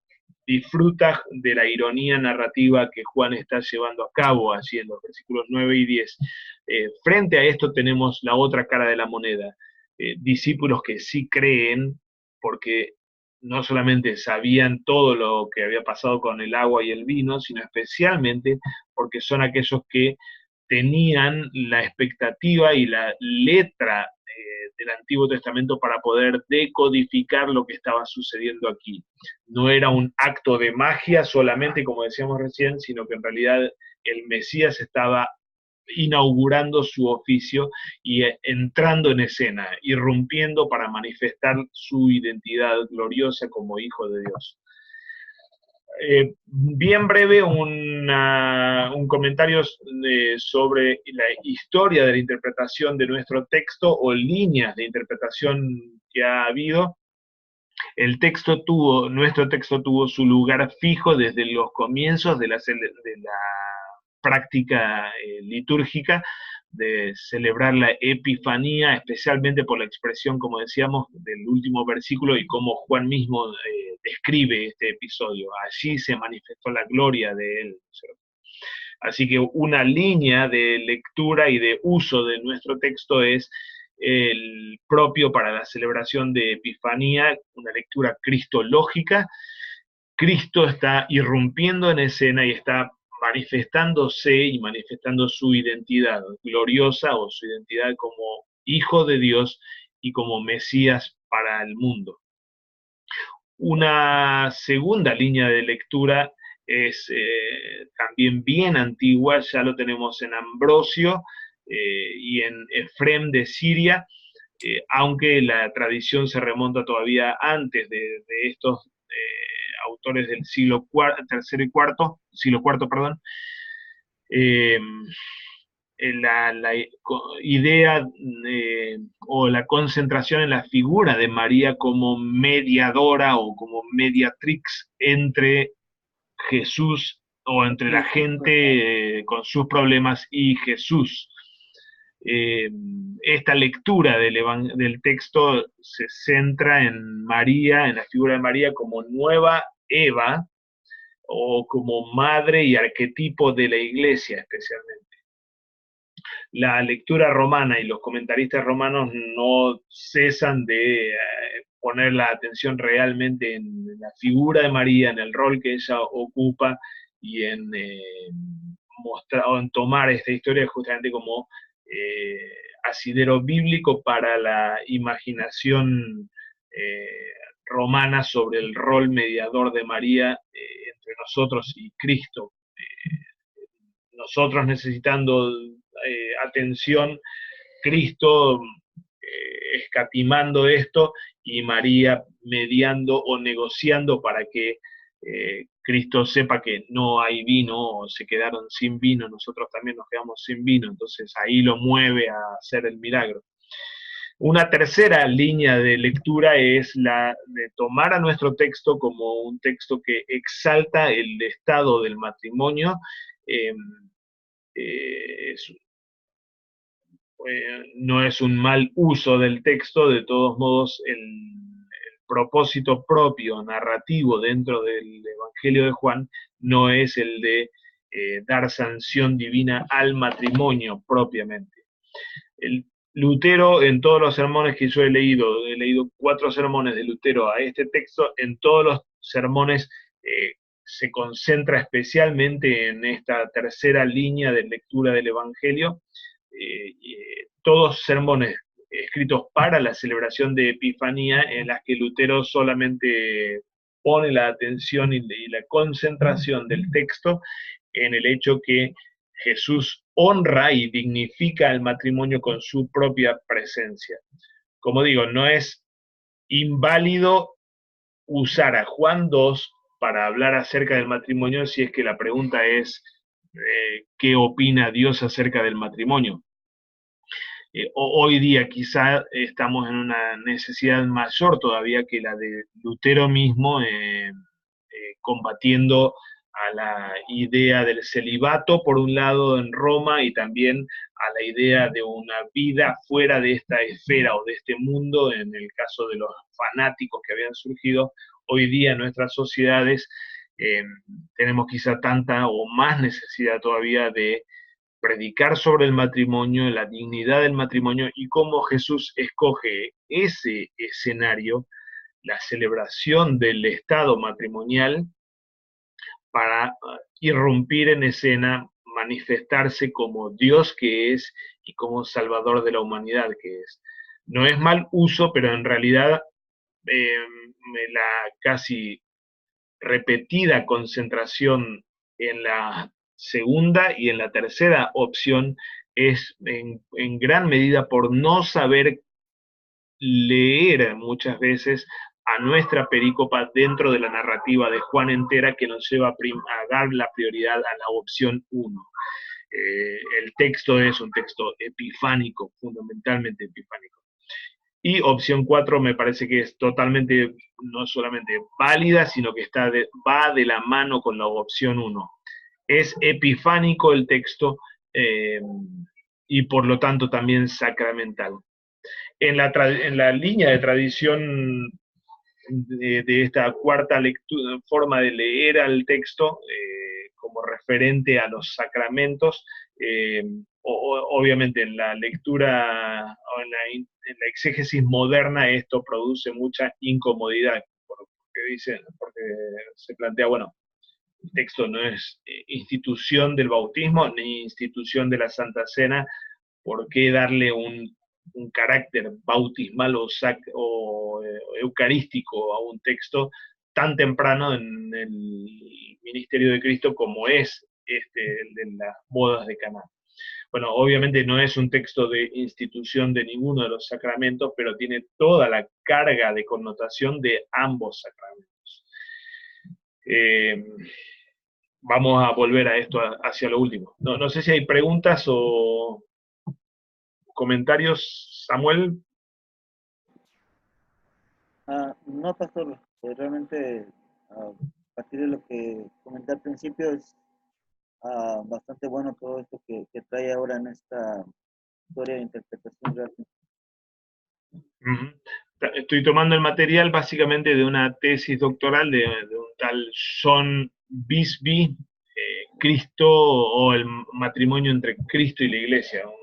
Speaker 2: disfruta de la ironía narrativa que Juan está llevando a cabo allí en los versículos 9 y 10. Frente a esto tenemos la otra cara de la moneda, discípulos que sí creen, porque no solamente sabían todo lo que había pasado con el agua y el vino, sino especialmente porque son aquellos que tenían la expectativa y la letra del Antiguo Testamento para poder decodificar lo que estaba sucediendo aquí. No era un acto de magia solamente, como decíamos recién, sino que en realidad el Mesías estaba inaugurando su oficio y entrando en escena, irrumpiendo para manifestar su identidad gloriosa como Hijo de Dios. Bien breve, un comentario sobre la historia de la interpretación de nuestro texto, o líneas de interpretación que ha habido. Nuestro texto tuvo su lugar fijo desde los comienzos de la práctica litúrgica, de celebrar la Epifanía, especialmente por la expresión, como decíamos, del último versículo y cómo Juan mismo describe este episodio. Allí se manifestó la gloria de él, ¿cierto? Así que una línea de lectura y de uso de nuestro texto es el propio para la celebración de Epifanía, una lectura cristológica. Cristo está irrumpiendo en escena y está manifestándose y manifestando su identidad gloriosa, o su identidad como Hijo de Dios y como Mesías para el mundo. Una segunda línea de lectura es también bien antigua, ya lo tenemos en Ambrosio y en Efrem de Siria, aunque la tradición se remonta todavía antes de estos autores del siglo IV, perdón. La idea o la concentración en la figura de María como mediadora o como mediatrix entre Jesús, o entre la gente con sus problemas, y Jesús. Esta lectura del texto se centra en María, en la figura de María como nueva Eva, o como madre y arquetipo de la iglesia especialmente. La lectura romana y los comentaristas romanos no cesan de poner la atención realmente en la figura de María, en el rol que ella ocupa, y en mostrar o en tomar esta historia justamente como asidero bíblico para la imaginación romana sobre el rol mediador de María entre nosotros y Cristo. Nosotros necesitando atención, Cristo escatimando esto, y María mediando o negociando para que Cristo sepa que no hay vino, o se quedaron sin vino, nosotros también nos quedamos sin vino, entonces ahí lo mueve a hacer el milagro. Una tercera línea de lectura es la de tomar a nuestro texto como un texto que exalta el estado del matrimonio. No es un mal uso del texto, de todos modos el propósito propio, narrativo dentro del Evangelio de Juan, no es el de dar sanción divina al matrimonio propiamente. Lutero, en todos los sermones que yo he leído 4 sermones de Lutero a este texto, en todos los sermones se concentra especialmente en esta tercera línea de lectura del Evangelio, todos sermones escritos para la celebración de Epifanía, en las que Lutero solamente pone la atención y la concentración del texto en el hecho que Jesús honra y dignifica el matrimonio con su propia presencia. Como digo, no es inválido usar a Juan 2 para hablar acerca del matrimonio si es que la pregunta es ¿qué opina Dios acerca del matrimonio? Hoy día quizá estamos en una necesidad mayor todavía que la de Lutero mismo, combatiendo a la idea del celibato, por un lado, en Roma, y también a la idea de una vida fuera de esta esfera o de este mundo, en el caso de los fanáticos que habían surgido. Hoy día en nuestras sociedades tenemos quizá tanta o más necesidad todavía de predicar sobre el matrimonio, la dignidad del matrimonio y cómo Jesús escoge ese escenario, la celebración del estado matrimonial, para irrumpir en escena, manifestarse como Dios que es y como Salvador de la humanidad que es. No es mal uso, pero en realidad la casi repetida concentración en la segunda y en la tercera opción es en gran medida por no saber leer muchas veces a nuestra perícopa dentro de la narrativa de Juan entera, que nos lleva a dar la prioridad a la opción 1. El texto es un texto epifánico, fundamentalmente epifánico. Y opción 4 me parece que es totalmente, no solamente válida, sino que va de la mano con la opción 1. Es epifánico el texto y por lo tanto también sacramental. En la línea de tradición de esta cuarta lectura, forma de leer al texto como referente a los sacramentos, obviamente en la lectura o en la exégesis moderna esto produce mucha incomodidad, porque se plantea, bueno, el texto no es institución del bautismo ni institución de la Santa Cena, ¿por qué darle un carácter bautismal o eucarístico a un texto tan temprano en el ministerio de Cristo como es el de las bodas de Caná? Bueno, obviamente no es un texto de institución de ninguno de los sacramentos, pero tiene toda la carga de connotación de ambos sacramentos. Vamos a volver a esto hacia lo último. No sé si hay preguntas o comentarios, Samuel.
Speaker 1: No, pastor, realmente a partir de lo que comenté al principio es bastante bueno todo esto que trae ahora en esta historia de interpretación realmente.
Speaker 2: Estoy tomando el material básicamente de una tesis doctoral de un tal John Bisbee, Cristo o el matrimonio entre Cristo y la Iglesia, un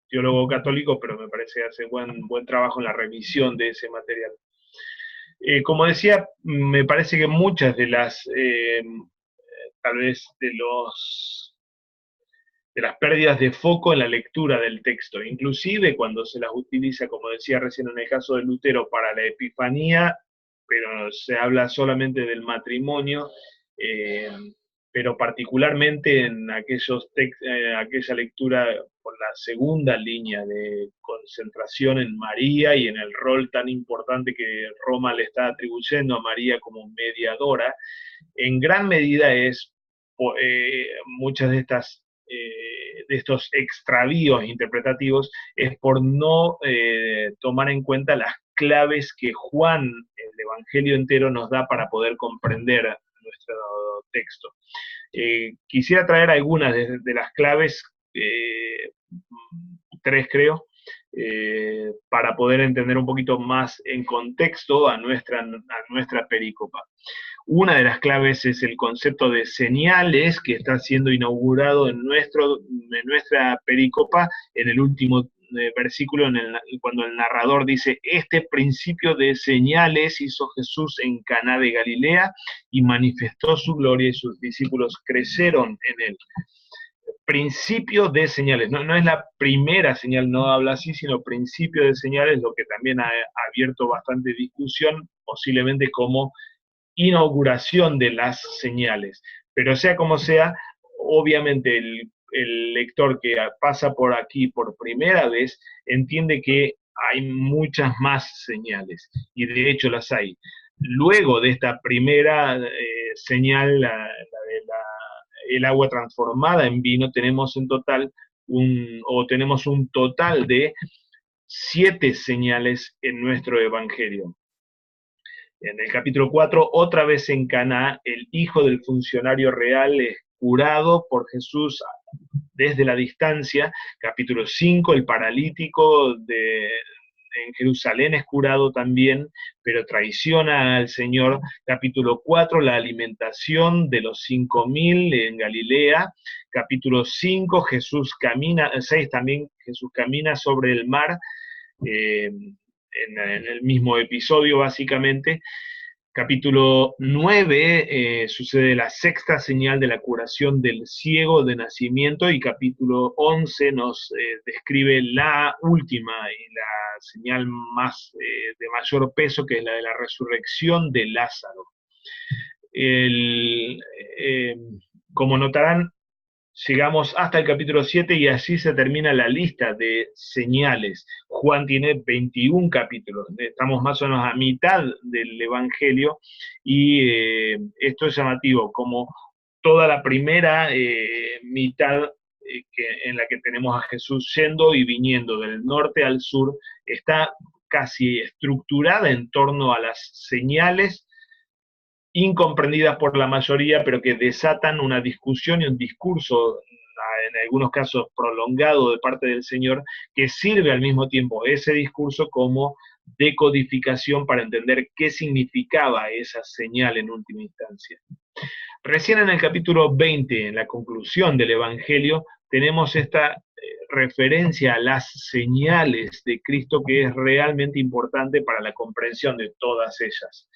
Speaker 2: teólogo católico, pero me parece que hace buen trabajo en la revisión de ese material. Como decía, me parece que muchas de las, tal vez de las pérdidas de foco en la lectura del texto, inclusive cuando se las utiliza, como decía recién en el caso de Lutero, para la Epifanía, pero se habla solamente del matrimonio, pero particularmente en aquella lectura por la segunda línea de concentración en María y en el rol tan importante que Roma le está atribuyendo a María como mediadora, en gran medida es muchas de estos extravíos interpretativos es por no tomar en cuenta las claves que Juan, el Evangelio entero, nos da para poder comprender nuestro texto. Quisiera traer algunas de las claves, 3 creo, para poder entender un poquito más en contexto a nuestra perícopa. Una de las claves es el concepto de señales que está siendo inaugurado en nuestra perícopa en el último versículo, cuando el narrador dice: este principio de señales hizo Jesús en Caná de Galilea y manifestó su gloria y sus discípulos creyeron en él. Principio de señales, no es la primera señal, no habla así, sino principio de señales, lo que también ha abierto bastante discusión, posiblemente como inauguración de las señales. Pero sea como sea, obviamente el lector que pasa por aquí por primera vez entiende que hay muchas más señales, y de hecho las hay. Luego de esta primera señal, el agua transformada en vino, tenemos en total tenemos un total de 7 señales en nuestro evangelio. En el capítulo 4, otra vez en Caná, el hijo del funcionario real es curado por Jesús desde la distancia. Capítulo 5, el paralítico en Jerusalén es curado también, pero traiciona al Señor. Capítulo 4, la alimentación de los 5.000 en Galilea. Capítulo 5, 6 también, Jesús camina sobre el mar, en el mismo episodio básicamente. Capítulo 9, sucede la sexta señal de la curación del ciego de nacimiento, y capítulo 11 nos describe la última y la señal de mayor peso, que es la de la resurrección de Lázaro. Como notarán, llegamos hasta el capítulo 7 y así se termina la lista de señales. Juan tiene 21 capítulos, estamos más o menos a mitad del Evangelio, y esto es llamativo, como toda la primera mitad en la que tenemos a Jesús yendo y viniendo del norte al sur, está casi estructurada en torno a las señales incomprendidas por la mayoría, pero que desatan una discusión y un discurso, en algunos casos prolongado de parte del Señor, que sirve al mismo tiempo ese discurso como decodificación para entender qué significaba esa señal en última instancia. Recién en el capítulo 20, en la conclusión del Evangelio, tenemos esta referencia a las señales de Cristo, que es realmente importante para la comprensión de todas ellas.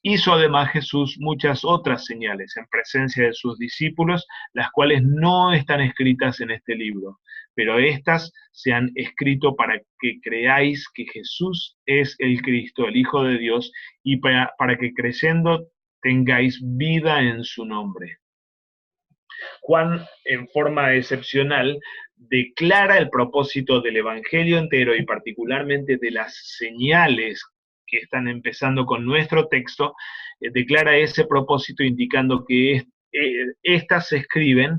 Speaker 2: Hizo además Jesús muchas otras señales en presencia de sus discípulos, las cuales no están escritas en este libro, pero estas se han escrito para que creáis que Jesús es el Cristo, el Hijo de Dios, y para que creyendo tengáis vida en su nombre. Juan, en forma excepcional, declara el propósito del Evangelio entero y particularmente de las señales que están empezando con nuestro texto, declara ese propósito indicando que estas se escriben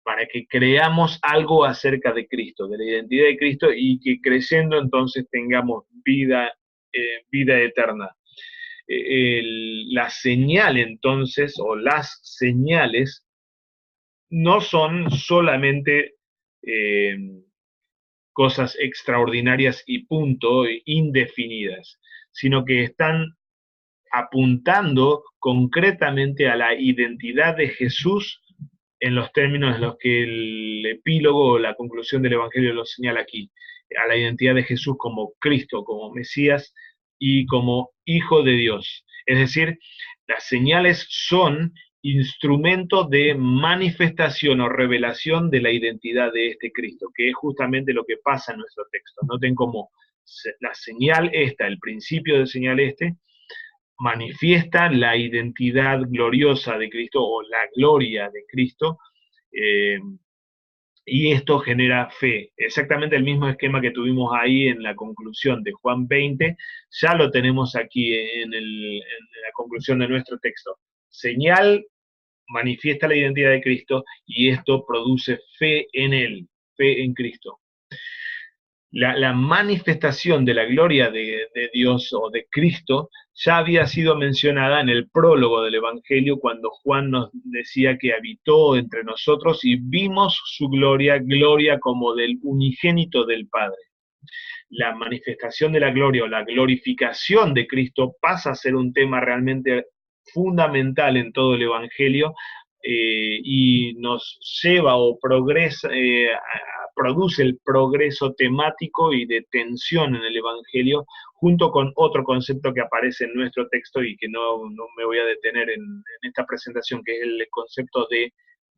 Speaker 2: para que creamos algo acerca de Cristo, de la identidad de Cristo, y que creyendo entonces tengamos vida eterna. La señal entonces, o las señales, no son solamente cosas extraordinarias y punto, indefinidas, sino que están apuntando concretamente a la identidad de Jesús en los términos en los que el epílogo o la conclusión del Evangelio lo señala aquí, a la identidad de Jesús como Cristo, como Mesías y como Hijo de Dios. Es decir, las señales son instrumento de manifestación o revelación de la identidad de este Cristo, que es justamente lo que pasa en nuestro texto. Noten cómo la señal esta, el principio de señal este, manifiesta la identidad gloriosa de Cristo o la gloria de Cristo, y esto genera fe. Exactamente el mismo esquema que tuvimos ahí en la conclusión de Juan 20, ya lo tenemos aquí en la conclusión de nuestro texto. Señal manifiesta la identidad de Cristo y esto produce fe en él, fe en Cristo. La manifestación de la gloria de Dios o de Cristo ya había sido mencionada en el prólogo del Evangelio, cuando Juan nos decía que habitó entre nosotros y vimos su gloria, gloria como del unigénito del Padre. La manifestación de la gloria o la glorificación de Cristo pasa a ser un tema realmente fundamental en todo el Evangelio, y nos lleva o progresa, produce el progreso temático y de tensión en el Evangelio, junto con otro concepto que aparece en nuestro texto y que no me voy a detener en esta presentación, que es el concepto de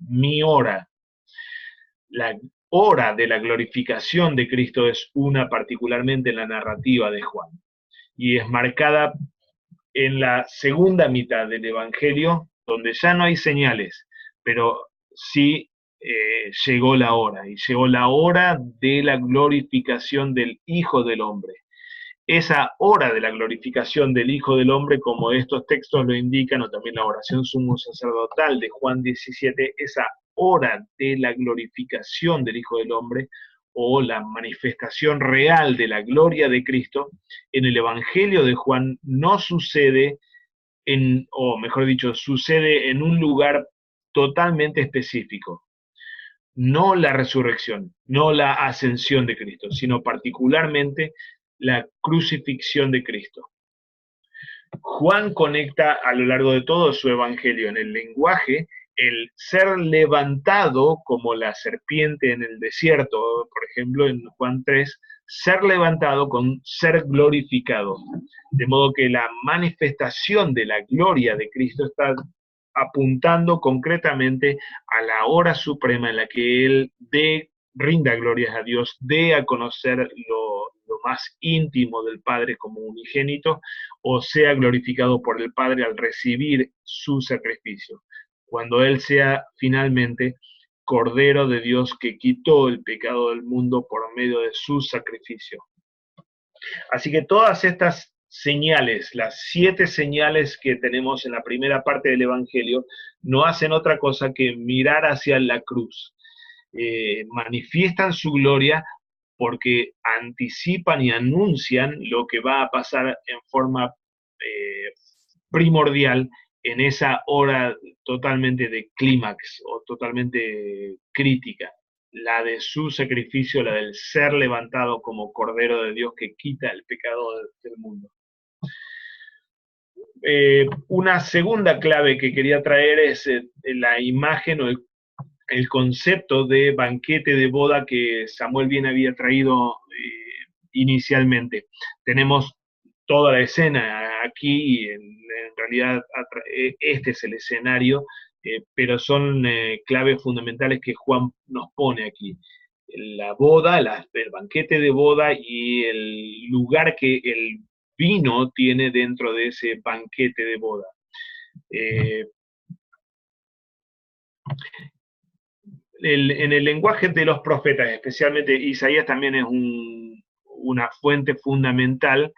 Speaker 2: mi hora. La hora de la glorificación de Cristo es una particularmente en la narrativa de Juan, y es marcada en la segunda mitad del Evangelio, donde ya no hay señales, pero sí llegó la hora, y llegó la hora de la glorificación del Hijo del Hombre. Esa hora de la glorificación del Hijo del Hombre, como estos textos lo indican, o también la oración sumo sacerdotal de Juan 17, esa hora de la glorificación del Hijo del Hombre, o la manifestación real de la gloria de Cristo, en el Evangelio de Juan no sucede o mejor dicho, sucede en un lugar totalmente específico. No la resurrección, no la ascensión de Cristo, sino particularmente la crucifixión de Cristo. Juan conecta a lo largo de todo su evangelio en el lenguaje el ser levantado como la serpiente en el desierto, por ejemplo en Juan 3, ser levantado con ser glorificado. De modo que la manifestación de la gloria de Cristo está apuntando concretamente a la hora suprema en la que Él rinda glorias a Dios, dé a conocer lo más íntimo del Padre como unigénito, o sea glorificado por el Padre al recibir su sacrificio, cuando Él sea finalmente Cordero de Dios que quitó el pecado del mundo por medio de su sacrificio. Así que todas estas señales, las 7 señales que tenemos en la primera parte del Evangelio, no hacen otra cosa que mirar hacia la cruz. Manifiestan su gloria porque anticipan y anuncian lo que va a pasar en forma primordial en esa hora totalmente de clímax o totalmente crítica, la de su sacrificio, la del ser levantado como Cordero de Dios que quita el pecado del mundo. Una segunda clave que quería traer es la imagen o el concepto de banquete de boda que Samuel bien había traído inicialmente. Tenemos toda la escena aquí, y en realidad este es el escenario, pero son claves fundamentales que Juan nos pone aquí. La boda, el banquete de boda y el lugar que el vino tiene dentro de ese banquete de boda. En el lenguaje de los profetas, especialmente Isaías también es una fuente fundamental,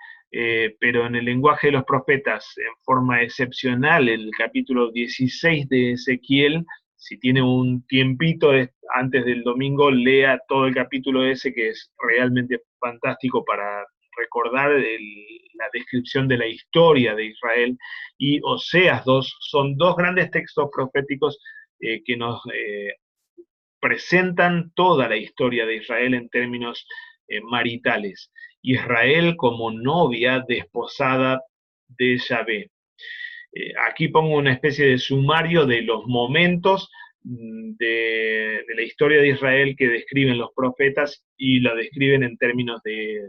Speaker 2: pero en el lenguaje de los profetas, en forma excepcional, el capítulo 16 de Ezequiel, si tiene un tiempito antes del domingo, lea todo el capítulo ese, que es realmente fantástico para recordar la descripción de la historia de Israel. Y Oseas 2 son 2 grandes textos proféticos que nos presentan toda la historia de Israel en términos maritales. Israel como novia desposada de Yahvé. Aquí pongo una especie de sumario de los momentos de la historia de Israel que describen los profetas, y la describen en términos de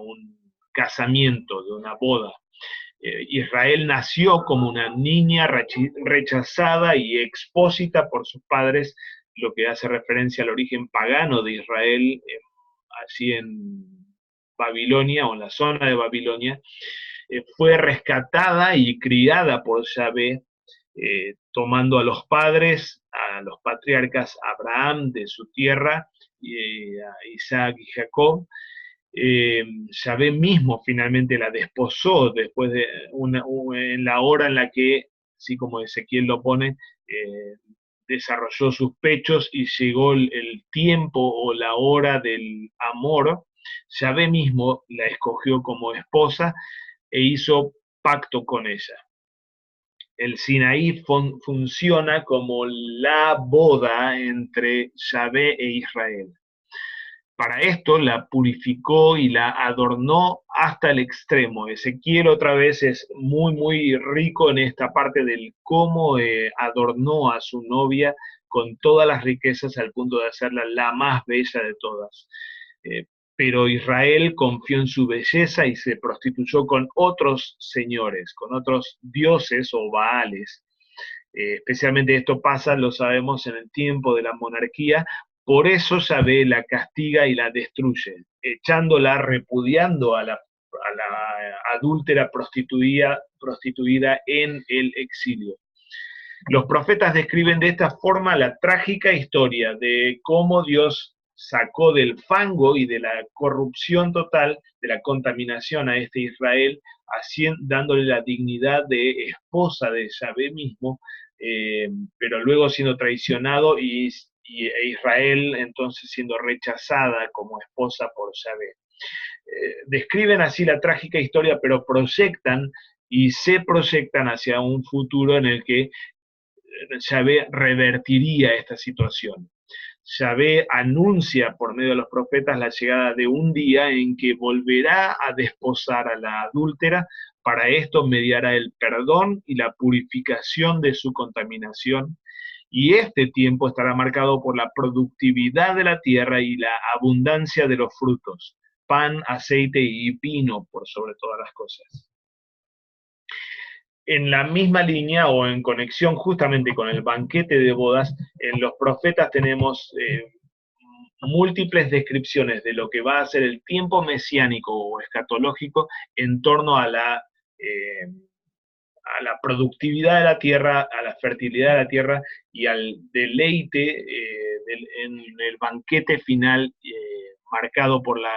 Speaker 2: un casamiento, de una boda. Israel nació como una niña rechazada y expósita por sus padres, lo que hace referencia al origen pagano de Israel, allí en Babilonia o en la zona de Babilonia. Fue rescatada y criada por Yahvé, tomando a los padres, a los patriarcas Abraham de su tierra, a Isaac y Jacob. Yahvé mismo finalmente la desposó después de en la hora en la que, así como Ezequiel lo pone, desarrolló sus pechos y llegó el tiempo o la hora del amor. Yahvé mismo la escogió como esposa e hizo pacto con ella. El Sinaí funciona como la boda entre Yahvé e Israel. Para esto la purificó y la adornó hasta el extremo. Ezequiel otra vez es muy rico en esta parte del cómo adornó a su novia con todas las riquezas al punto de hacerla la más bella de todas. Pero Israel confió en su belleza y se prostituyó con otros señores, con otros dioses o baales. Especialmente esto pasa, lo sabemos, en el tiempo de la monarquía. Por eso Yahvé la castiga y la destruye, echándola, repudiando a la adúltera prostituida en el exilio. Los profetas describen de esta forma la trágica historia de cómo Dios sacó del fango y de la corrupción total, de la contaminación a este Israel, dándole la dignidad de esposa de Yahvé mismo, pero luego siendo traicionado y Israel entonces siendo rechazada como esposa por Yahvé. Describen así la trágica historia, pero proyectan y se proyectan hacia un futuro en el que Yahvé revertiría esta situación. Yahvé anuncia por medio de los profetas la llegada de un día en que volverá a desposar a la adúltera. Para esto mediará el perdón y la purificación de su contaminación. Y este tiempo estará marcado por la productividad de la tierra y la abundancia de los frutos, pan, aceite y vino por sobre todas las cosas. En la misma línea o en conexión justamente con el banquete de bodas, en los profetas tenemos múltiples descripciones de lo que va a ser el tiempo mesiánico o escatológico en torno a la productividad de la tierra, a la fertilidad de la tierra y al deleite en el banquete final marcado por la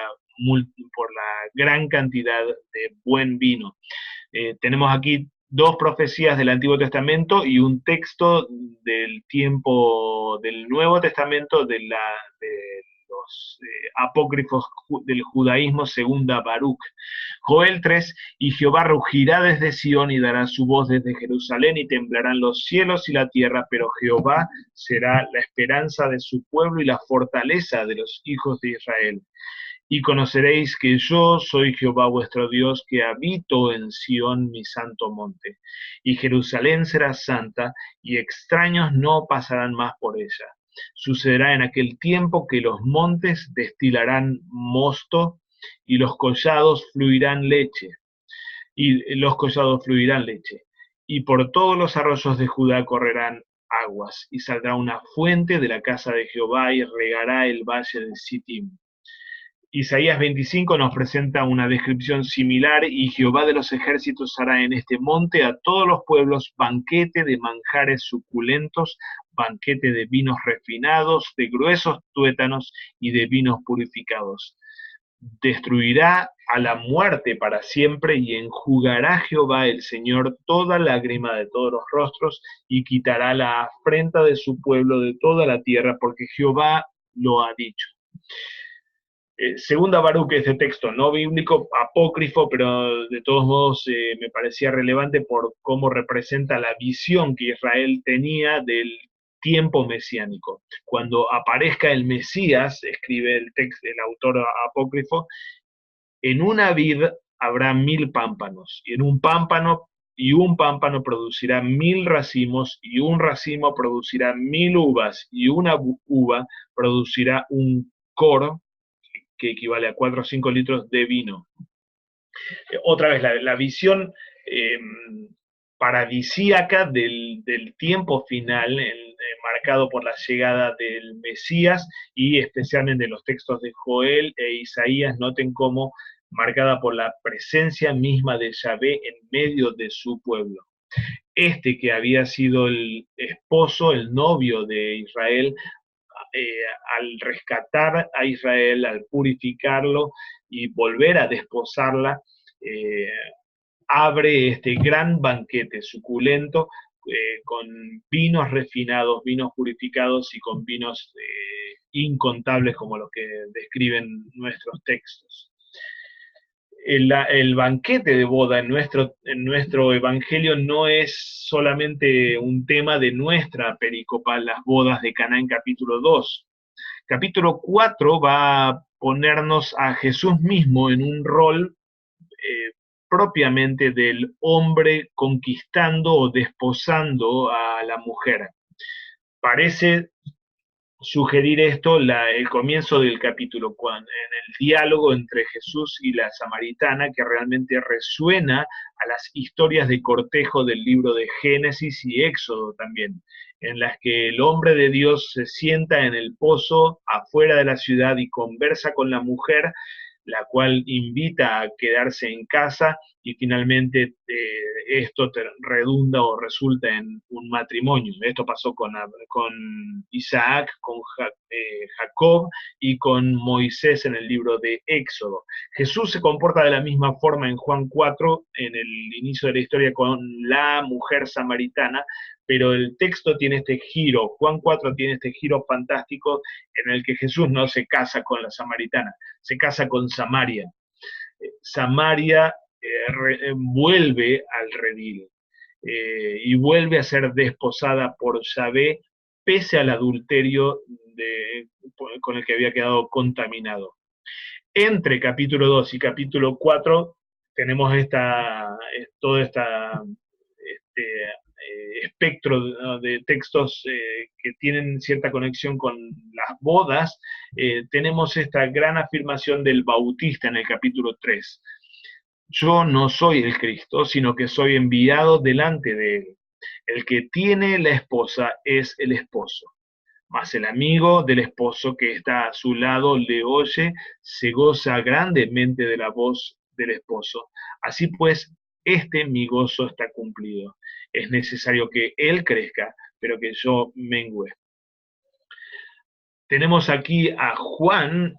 Speaker 2: gran cantidad de buen vino. Tenemos aquí dos profecías del Antiguo Testamento y un texto del tiempo del Nuevo Testamento de los apócrifos del judaísmo segunda Baruch. Joel 3, y Jehová rugirá desde Sión y dará su voz desde Jerusalén y temblarán los cielos y la tierra, pero Jehová será la esperanza de su pueblo y la fortaleza de los hijos de Israel. Y conoceréis que yo soy Jehová vuestro Dios, que habito en Sión, mi santo monte. Y Jerusalén será santa, y extraños no pasarán más por ella. Sucederá en aquel tiempo que los montes destilarán mosto, y los collados fluirán leche. Y por todos los arroyos de Judá correrán aguas, y saldrá una fuente de la casa de Jehová, y regará el valle de Sittim. Isaías 25 nos presenta una descripción similar, y Jehová de los ejércitos hará en este monte a todos los pueblos banquete de manjares suculentos, banquete de vinos refinados, de gruesos tuétanos y de vinos purificados. Destruirá a la muerte para siempre, y enjugará Jehová el Señor toda lágrima de todos los rostros, y quitará la afrenta de su pueblo de toda la tierra, porque Jehová lo ha dicho. Segunda Baruch, este texto no bíblico, apócrifo, pero de todos modos me parecía relevante por cómo representa la visión que Israel tenía del tiempo mesiánico. Cuando aparezca el Mesías, escribe el autor apócrifo, en una vid habrá 1000 pámpanos, y un pámpano producirá 1000 racimos, y un racimo producirá 1000 uvas, y una uva producirá un cor, que equivale a 4 o 5 litros de vino. Otra vez, la visión paradisíaca del tiempo final, marcado por la llegada del Mesías, y especialmente los textos de Joel e Isaías, noten cómo marcada por la presencia misma de Yahvé en medio de su pueblo. Este que había sido el esposo, el novio de Israel, al rescatar a Israel, al purificarlo y volver a desposarla, abre este gran banquete suculento con vinos refinados, vinos purificados y con vinos incontables como los que describen nuestros textos. El banquete de boda en nuestro evangelio no es solamente un tema de nuestra pericopa, las bodas de Caná en capítulo 2. Capítulo 4 va ponernos a Jesús mismo en un rol propiamente del hombre conquistando o desposando a la mujer. Parece sugerir esto el comienzo del capítulo, en el diálogo entre Jesús y la samaritana, que realmente resuena a las historias de cortejo del libro de Génesis y Éxodo también, en las que el hombre de Dios se sienta en el pozo afuera de la ciudad y conversa con la mujer, la cual invita a quedarse en casa, y finalmente esto redunda o resulta en un matrimonio. Esto pasó con Isaac, con Jacob y con Moisés en el libro de Éxodo. Jesús se comporta de la misma forma en Juan 4, en el inicio de la historia, con la mujer samaritana, pero el texto tiene este giro, Juan 4 tiene este giro fantástico en el que Jesús no se casa con la samaritana, se casa con Samaria. Samaria vuelve al redil y vuelve a ser desposada por Yahvé, pese al adulterio con el que había quedado contaminado. Entre capítulo 2 y capítulo 4 tenemos todo este espectro de textos que tienen cierta conexión con las bodas. Tenemos esta gran afirmación del Bautista en el capítulo 3. Yo no soy el Cristo, sino que soy enviado delante de él. El que tiene la esposa es el esposo, mas el amigo del esposo que está a su lado le oye, se goza grandemente de la voz del esposo. Así pues, mi gozo está cumplido. Es necesario que él crezca, pero que yo mengüe. Tenemos aquí a Juan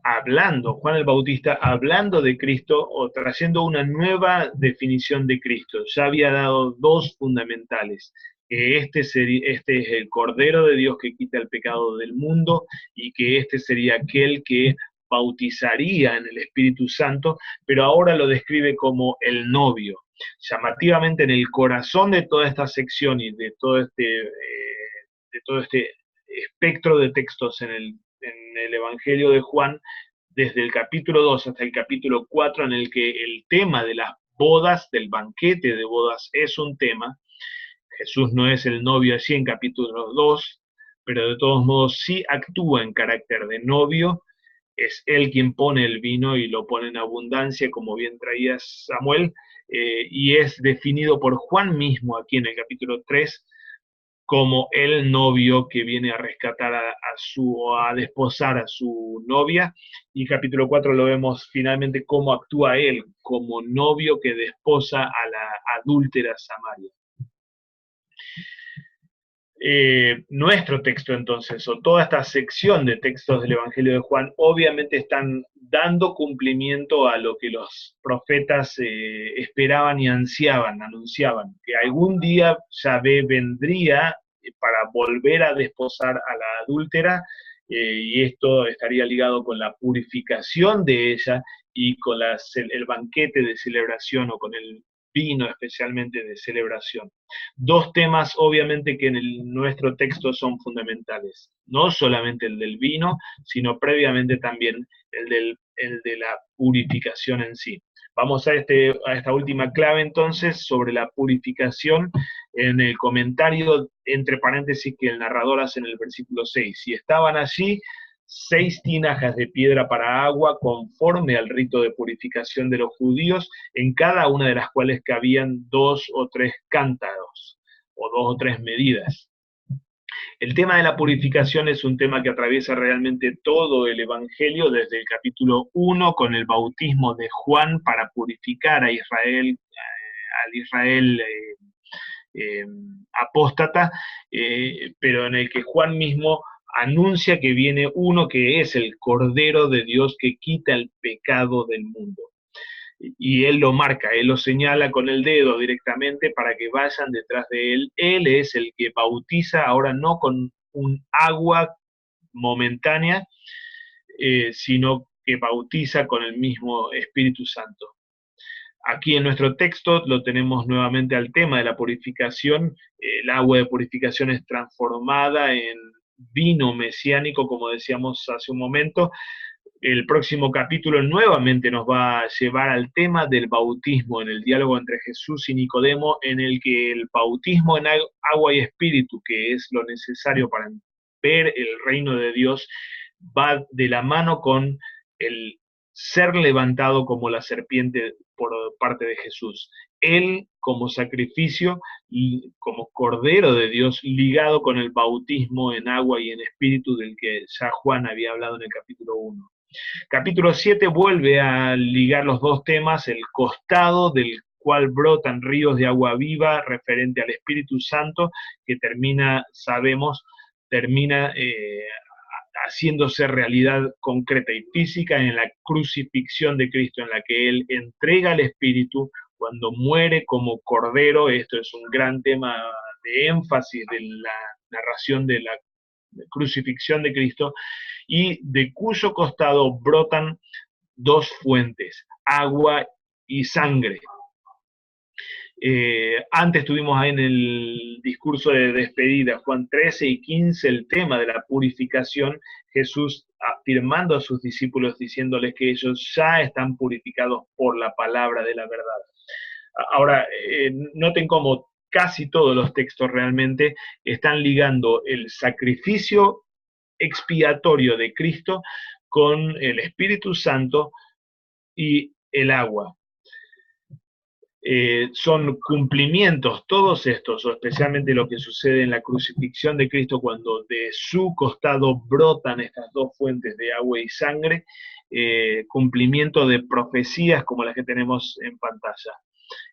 Speaker 2: el Bautista, hablando de Cristo o trayendo una nueva definición de Cristo. Ya había dado dos fundamentales. Este es el Cordero de Dios que quita el pecado del mundo, y que este sería aquel que bautizaría en el Espíritu Santo, pero ahora lo describe como el novio. Llamativamente, en el corazón de toda esta sección y de todo este espectro de textos en el Evangelio de Juan, desde el capítulo 2 hasta el capítulo 4, en el que el tema de las bodas, del banquete de bodas, es un tema. Jesús no es el novio así en capítulo 2, pero de todos modos sí actúa en carácter de novio. Es él quien pone el vino y lo pone en abundancia, como bien traía Samuel, y es definido por Juan mismo aquí en el capítulo 3 como el novio que viene a rescatar a desposar a su novia, y capítulo 4 lo vemos finalmente cómo actúa él como novio que desposa a la adúltera Samaria. Nuestro texto entonces, o toda esta sección de textos del Evangelio de Juan, obviamente están dando cumplimiento a lo que los profetas esperaban y anunciaban, que algún día Yahvé vendría para volver a desposar a la adúltera, y esto estaría ligado con la purificación de ella y con el banquete de celebración, o con el vino especialmente de celebración. Dos temas obviamente que en nuestro texto son fundamentales, no solamente el del vino, sino previamente también el de la purificación en sí. Vamos a esta última clave entonces sobre la purificación, en el comentario entre paréntesis que el narrador hace en el versículo 6. Y estaban allí 6 tinajas de piedra para agua, conforme al rito de purificación de los judíos, en cada una de las cuales cabían 2 o 3 cántaros, o 2 o 3 medidas. El tema de la purificación es un tema que atraviesa realmente todo el Evangelio, desde el capítulo 1, con el bautismo de Juan para purificar a Israel, al Israel apóstata, pero en el que Juan mismo anuncia que viene uno que es el Cordero de Dios que quita el pecado del mundo. Y él lo marca, él lo señala con el dedo directamente para que vayan detrás de él. Él es el que bautiza, ahora no con un agua momentánea, sino que bautiza con el mismo Espíritu Santo. Aquí en nuestro texto lo tenemos nuevamente al tema de la purificación. El agua de purificación es transformada en vino mesiánico, como decíamos hace un momento, El próximo capítulo nuevamente nos va a llevar al tema del bautismo, en el diálogo entre Jesús y Nicodemo, en el que el bautismo en agua y espíritu, que es lo necesario para ver el reino de Dios, va de la mano con el ser levantado como la serpiente por parte de Jesús. Él como sacrificio, como Cordero de Dios, ligado con el bautismo en agua y en espíritu del que ya Juan había hablado en el capítulo 1. Capítulo 7 vuelve a ligar los dos temas, el costado del cual brotan ríos de agua viva referente al Espíritu Santo, que termina haciéndose realidad concreta y física en la crucifixión de Cristo, en la que Él entrega el Espíritu cuando muere como Cordero. Esto es un gran tema de énfasis de la narración de la crucifixión de Cristo, y de cuyo costado brotan dos fuentes, agua y sangre. Antes tuvimos ahí en el discurso de despedida, Juan 13 y 15, el tema de la purificación, Jesús afirmando a sus discípulos, diciéndoles que ellos ya están purificados por la palabra de la verdad. Ahora, noten cómo casi todos los textos realmente están ligando el sacrificio expiatorio de Cristo con el Espíritu Santo y el agua. Son cumplimientos todos estos, o especialmente lo que sucede en la crucifixión de Cristo, cuando de su costado brotan estas dos fuentes de agua y sangre, cumplimiento de profecías como las que tenemos en pantalla.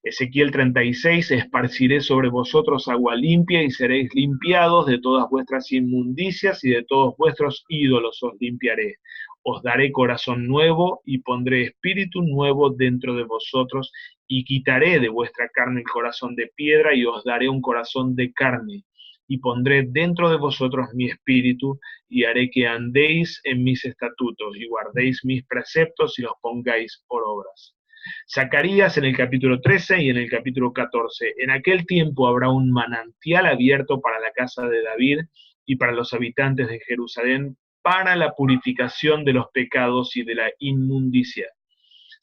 Speaker 2: Ezequiel 36, esparciré sobre vosotros agua limpia y seréis limpiados de todas vuestras inmundicias y de todos vuestros ídolos os limpiaré. Os daré corazón nuevo y pondré espíritu nuevo dentro de vosotros y quitaré de vuestra carne el corazón de piedra y os daré un corazón de carne. Y pondré dentro de vosotros mi espíritu y haré que andéis en mis estatutos y guardéis mis preceptos y los pongáis por obras. Zacarías en el capítulo 13 y en el capítulo 14. En aquel tiempo habrá un manantial abierto para la casa de David y para los habitantes de Jerusalén para la purificación de los pecados y de la inmundicia.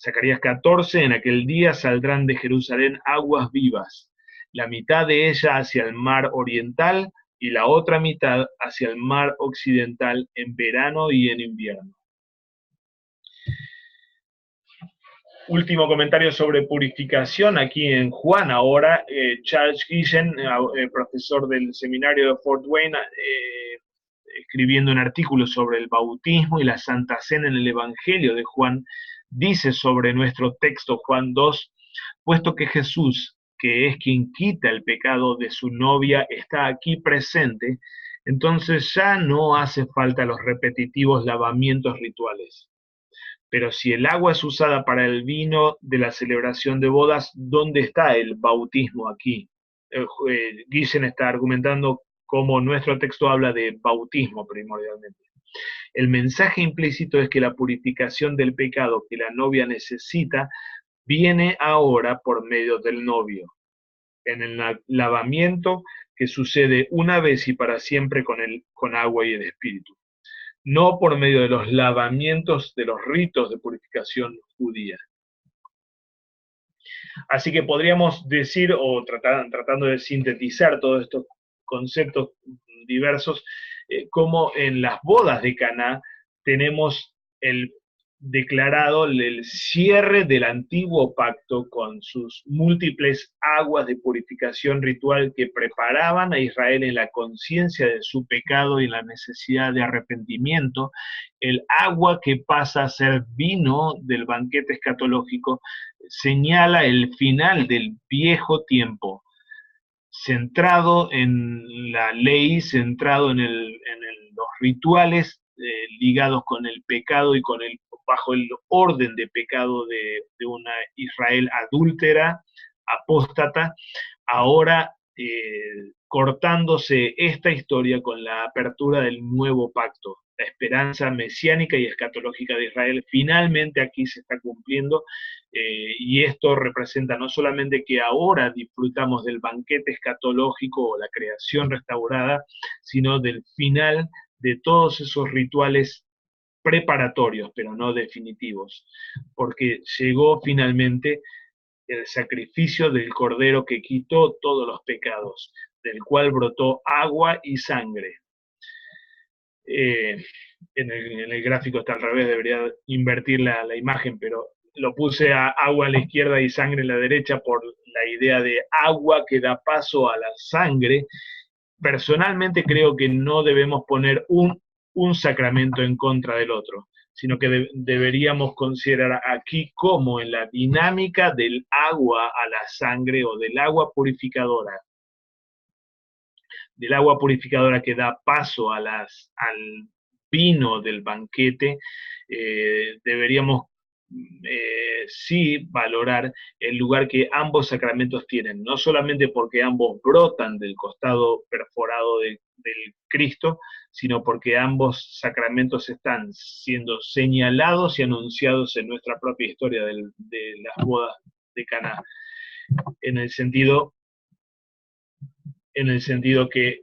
Speaker 2: Zacarías 14, en aquel día saldrán de Jerusalén aguas vivas, la mitad de ella hacia el mar oriental y la otra mitad hacia el mar occidental en verano y en invierno. Último comentario sobre purificación aquí en Juan ahora. Charles Giesen, profesor del seminario de Fort Wayne, escribiendo un artículo sobre el bautismo y la Santa Cena en el Evangelio de Juan, dice sobre nuestro texto Juan 2, puesto que Jesús, que es quien quita el pecado de su novia, está aquí presente, entonces ya no hace falta los repetitivos lavamientos rituales. Pero si el agua es usada para el vino de la celebración de bodas, ¿dónde está el bautismo aquí? Giesen está argumentando cómo nuestro texto habla de bautismo primordialmente. El mensaje implícito es que la purificación del pecado que la novia necesita viene ahora por medio del novio, en el lavamiento que sucede una vez y para siempre con agua y el espíritu, no por medio de los lavamientos de los ritos de purificación judía. Así que podríamos decir, o tratando de sintetizar todos estos conceptos diversos, como en las bodas de Caná tenemos declarado el cierre del antiguo pacto con sus múltiples aguas de purificación ritual que preparaban a Israel en la conciencia de su pecado y la necesidad de arrepentimiento. El agua que pasa a ser vino del banquete escatológico señala el final del viejo tiempo, centrado en la ley, centrado en los rituales ligados con el pecado y bajo el orden de pecado de una Israel adúltera, apóstata, ahora cortándose esta historia con la apertura del nuevo pacto. La esperanza mesiánica y escatológica de Israel finalmente aquí se está cumpliendo, y esto representa no solamente que ahora disfrutamos del banquete escatológico o la creación restaurada, sino del final de todos esos rituales preparatorios, pero no definitivos, porque llegó finalmente el sacrificio del Cordero que quitó todos los pecados, del cual brotó agua y sangre. En el gráfico está al revés, debería invertir la imagen, pero lo puse a agua a la izquierda y sangre a la derecha por la idea de agua que da paso a la sangre. Personalmente creo que no debemos poner un sacramento en contra del otro, sino que deberíamos considerar aquí como en la dinámica del agua a la sangre o del agua purificadora que da paso al vino del banquete, deberíamos sí valorar el lugar que ambos sacramentos tienen, no solamente porque ambos brotan del costado perforado del Cristo, sino porque ambos sacramentos están siendo señalados y anunciados en nuestra propia historia de las bodas de Caná, en el sentido que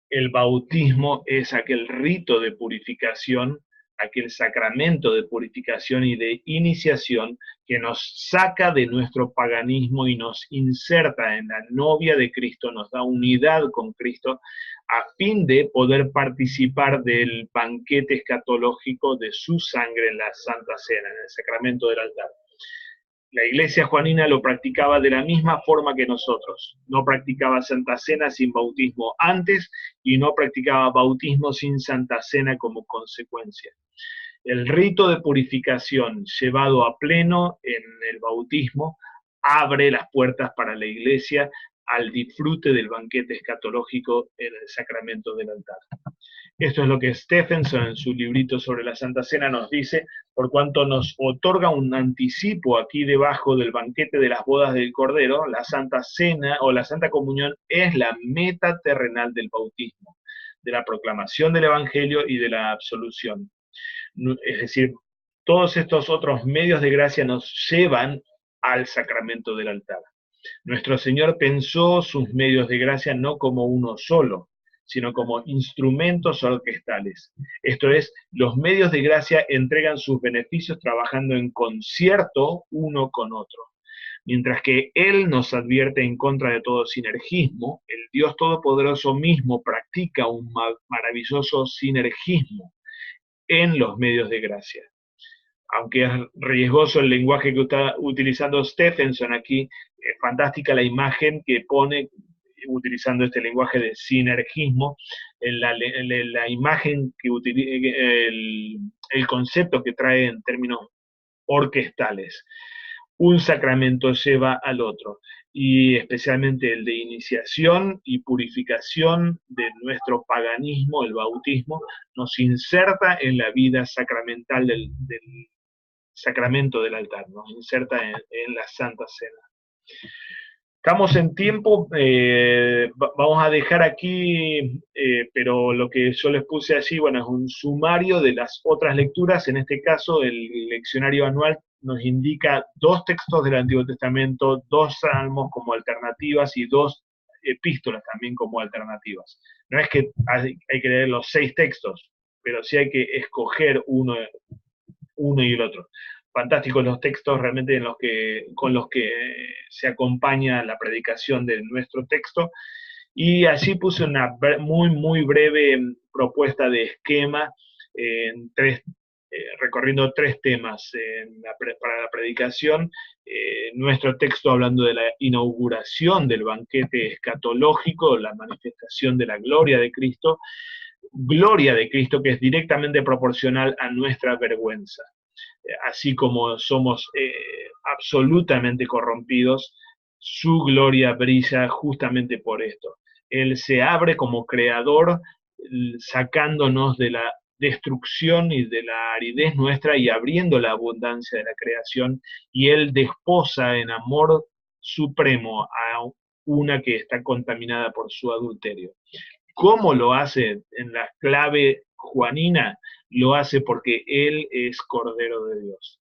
Speaker 2: el bautismo es aquel rito de purificación, aquel sacramento de purificación y de iniciación que nos saca de nuestro paganismo y nos inserta en la novia de Cristo, nos da unidad con Cristo, a fin de poder participar del banquete escatológico de su sangre en la Santa Cena, en el sacramento del altar. La Iglesia joanina lo practicaba de la misma forma que nosotros. No practicaba Santa Cena sin bautismo antes y no practicaba bautismo sin Santa Cena como consecuencia. El rito de purificación llevado a pleno en el bautismo abre las puertas para la Iglesia al disfrute del banquete escatológico en el sacramento del altar. Esto es lo que Stephenson en su librito sobre la Santa Cena nos dice, por cuanto nos otorga un anticipo aquí debajo del banquete de las bodas del Cordero. La Santa Cena o la Santa Comunión es la meta terrenal del bautismo, de la proclamación del Evangelio y de la absolución. Es decir, todos estos otros medios de gracia nos llevan al sacramento del altar. Nuestro Señor pensó sus medios de gracia no como uno solo, sino como instrumentos orquestales. Esto es, los medios de gracia entregan sus beneficios trabajando en concierto uno con otro. Mientras que Él nos advierte en contra de todo sinergismo, el Dios Todopoderoso mismo practica un maravilloso sinergismo en los medios de gracia. Aunque es riesgoso el lenguaje que está utilizando Stephenson aquí, es fantástica la imagen que pone utilizando este lenguaje de sinergismo, la imagen que utiliza, el concepto que trae en términos orquestales. Un sacramento lleva al otro, y especialmente el de iniciación y purificación de nuestro paganismo, el bautismo, nos inserta en la vida sacramental del sacramento del altar, nos inserta en la Santa Cena. Estamos en tiempo, vamos a dejar aquí, pero lo que yo les puse allí, bueno, es un sumario de las otras lecturas. En este caso, el leccionario anual nos indica 2 textos del Antiguo Testamento, 2 salmos como alternativas y 2 epístolas también como alternativas. No es que hay que leer los 6 textos, pero sí hay que escoger uno y el otro. Fantásticos los textos realmente con los que se acompaña la predicación de nuestro texto. Y allí puse una muy breve propuesta de esquema recorriendo 3 temas para la predicación. Nuestro texto hablando de la inauguración del banquete escatológico, la manifestación de la gloria de Cristo que es directamente proporcional a nuestra vergüenza. Así como somos absolutamente corrompidos, su gloria brilla justamente por esto. Él se abre como creador, sacándonos de la destrucción y de la aridez nuestra y abriendo la abundancia de la creación, y Él desposa en amor supremo a una que está contaminada por su adulterio. ¿Cómo lo hace en la clave juanina? Lo hace porque Él es Cordero de Dios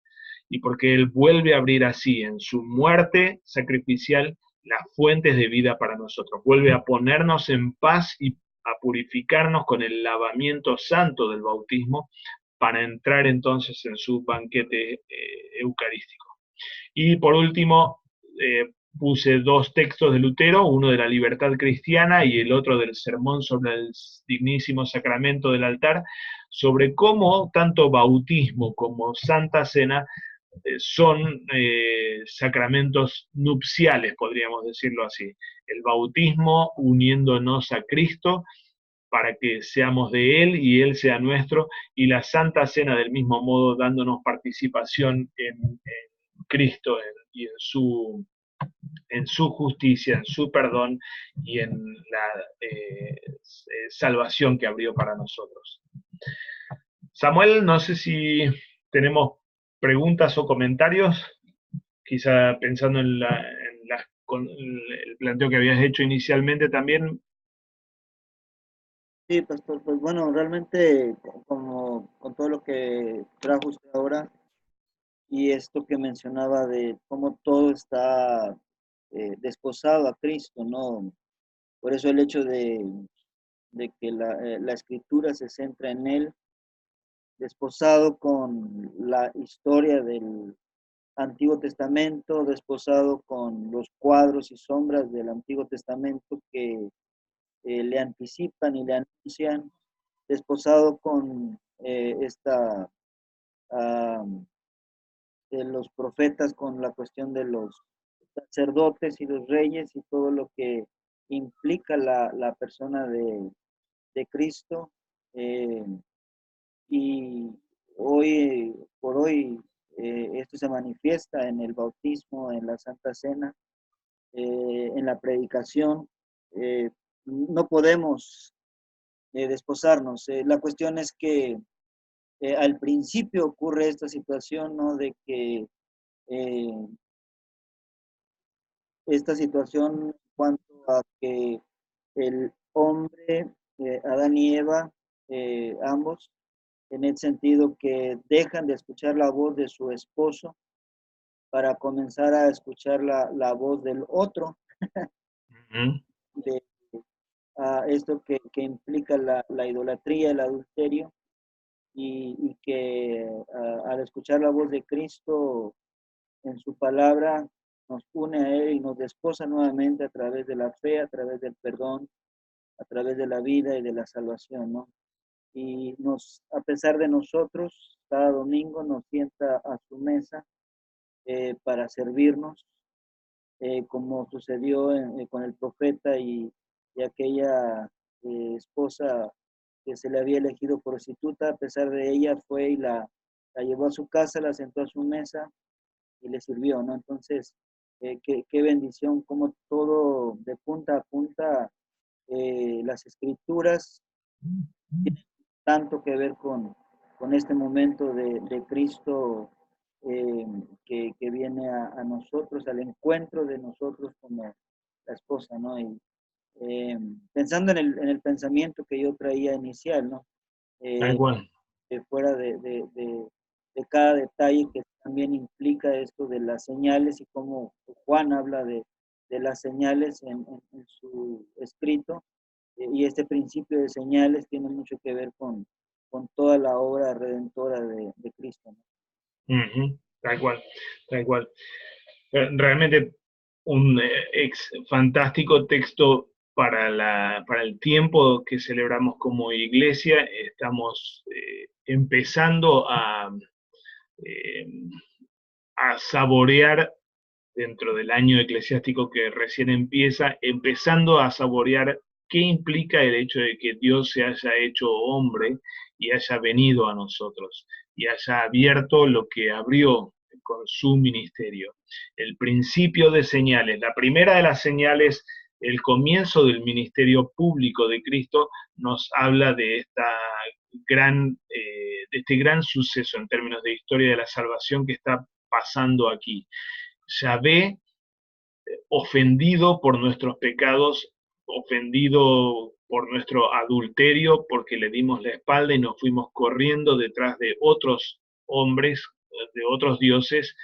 Speaker 2: y porque Él vuelve a abrir así en su muerte sacrificial las fuentes de vida para nosotros. Vuelve a ponernos en paz y a purificarnos con el lavamiento santo del bautismo para entrar entonces en su banquete eucarístico. Y por último, puse dos textos de Lutero, uno de la libertad cristiana y el otro del sermón sobre el dignísimo sacramento del altar, sobre cómo tanto bautismo como Santa Cena son sacramentos nupciales, podríamos decirlo así. El bautismo uniéndonos a Cristo para que seamos de Él y Él sea nuestro, y la Santa Cena del mismo modo dándonos participación en Cristo y en su justicia, en su perdón y en la salvación que abrió para nosotros. Samuel, no sé si tenemos preguntas o comentarios, quizá pensando con el planteo que habías hecho inicialmente también.
Speaker 1: Sí, pastor, pues bueno, realmente como con todo lo que trajo usted ahora y esto que mencionaba de cómo todo está desposado a Cristo, ¿no? Por eso el hecho de que la escritura se centra en Él, desposado con la historia del Antiguo Testamento, desposado con los cuadros y sombras del Antiguo Testamento que le anticipan y le anuncian, desposado con de los profetas, con la cuestión de los sacerdotes y los reyes y todo lo que implica la persona de Cristo. Eh, y hoy por hoy esto se manifiesta en el bautismo, en la Santa Cena, en la predicación. No podemos desposarnos. La cuestión es que al principio ocurre esta situación, ¿no? De que eh, esta situación en cuanto a que el hombre, Adán y Eva, ambos, en el sentido que dejan de escuchar la voz de su esposo para comenzar a escuchar la voz del otro, de esto que implica la idolatría, el adulterio, y que al escuchar la voz de Cristo en su palabra nos une a Él y nos desposa nuevamente a través de la fe, a través del perdón, a través de la vida y de la salvación, ¿no? Y a pesar de nosotros, cada domingo nos sienta a su mesa para servirnos, como sucedió con el profeta y aquella esposa que se le había elegido prostituta. A pesar de ella fue y la llevó a su casa, la sentó a su mesa y le sirvió, ¿no? Entonces, qué bendición, como todo de punta a punta, las escrituras tienen tanto que ver con este momento de Cristo que viene a nosotros, al encuentro de nosotros como la esposa, ¿no? Y pensando en el pensamiento que yo traía inicial, ¿no?
Speaker 2: Tal cual.
Speaker 1: Fuera de cada detalle que también implica esto de las señales y cómo Juan habla de las señales en su escrito, y este principio de señales tiene mucho que ver con toda la obra redentora de Cristo, ¿no?
Speaker 2: Tal cual, tal cual. Realmente un fantástico texto para el tiempo que celebramos como iglesia. Estamos empezando eh, a saborear dentro del año eclesiástico que recién empieza, empezando a saborear qué implica el hecho de que Dios se haya hecho hombre y haya venido a nosotros y haya abierto lo que abrió con su ministerio. El principio de señales, la primera de las señales, el comienzo del ministerio público de Cristo, nos habla de este gran suceso en términos de historia de la salvación que está pasando aquí. Yahvé, ofendido por nuestros pecados, ofendido por nuestro adulterio, porque le dimos la espalda y nos fuimos corriendo detrás de otros hombres, de otros dioses,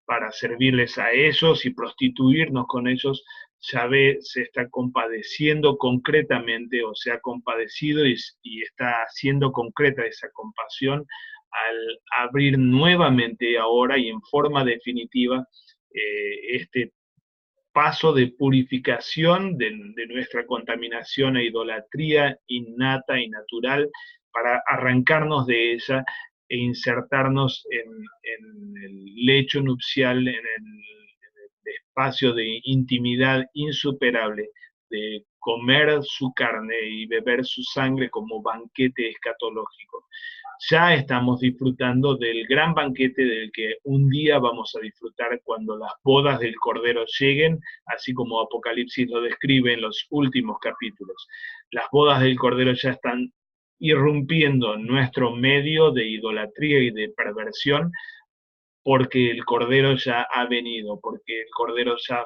Speaker 2: para servirles a ellos y prostituirnos con ellos. Yahvé se está compadeciendo concretamente, o se ha compadecido y está haciendo concreta esa compasión al abrir nuevamente ahora y en forma definitiva este paso de purificación de nuestra contaminación e idolatría innata y natural para arrancarnos de ella e insertarnos en el lecho nupcial, en el espacio de intimidad insuperable, de comer su carne y beber su sangre como banquete escatológico. Ya estamos disfrutando del gran banquete del que un día vamos a disfrutar cuando las bodas del Cordero lleguen, así como Apocalipsis lo describe en los últimos capítulos. Las bodas del Cordero ya están irrumpiendo en nuestro medio de idolatría y de perversión, porque el Cordero ya ha venido, porque el Cordero ya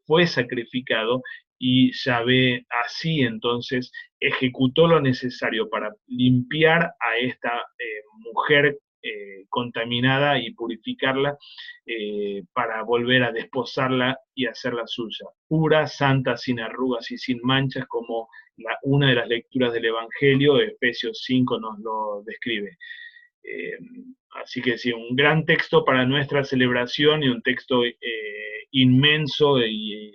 Speaker 2: fue sacrificado y Yahvé así entonces ejecutó lo necesario para limpiar a esta mujer contaminada y purificarla para volver a desposarla y hacerla suya, pura, santa, sin arrugas y sin manchas, como una de las lecturas del Evangelio, Efesios 5 nos lo describe. Así que sí, un gran texto para nuestra celebración y un texto inmenso y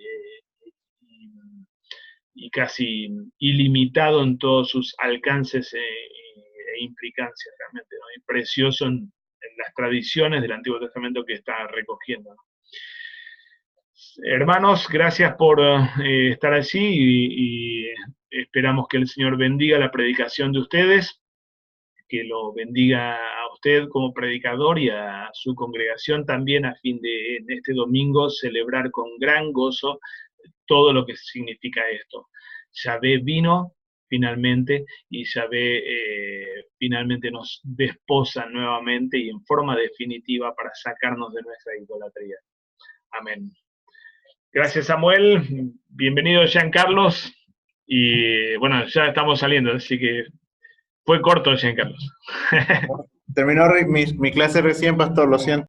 Speaker 2: casi ilimitado en todos sus alcances e implicancias, realmente, ¿no? Y precioso en las tradiciones del Antiguo Testamento que está recogiendo, ¿no? Hermanos, gracias por estar allí y esperamos que el Señor bendiga la predicación de ustedes, que lo bendiga a usted como predicador y a su congregación también, a fin de en este domingo celebrar con gran gozo todo lo que significa esto. Yahvé vino finalmente y Yahvé finalmente nos desposa nuevamente y en forma definitiva para sacarnos de nuestra idolatría. Amén. Gracias, Samuel. Bienvenido, Jean Carlos. Y bueno, ya estamos saliendo, así que fue corto, Jean Carlos.
Speaker 3: Terminó mi clase recién, pastor, lo siento.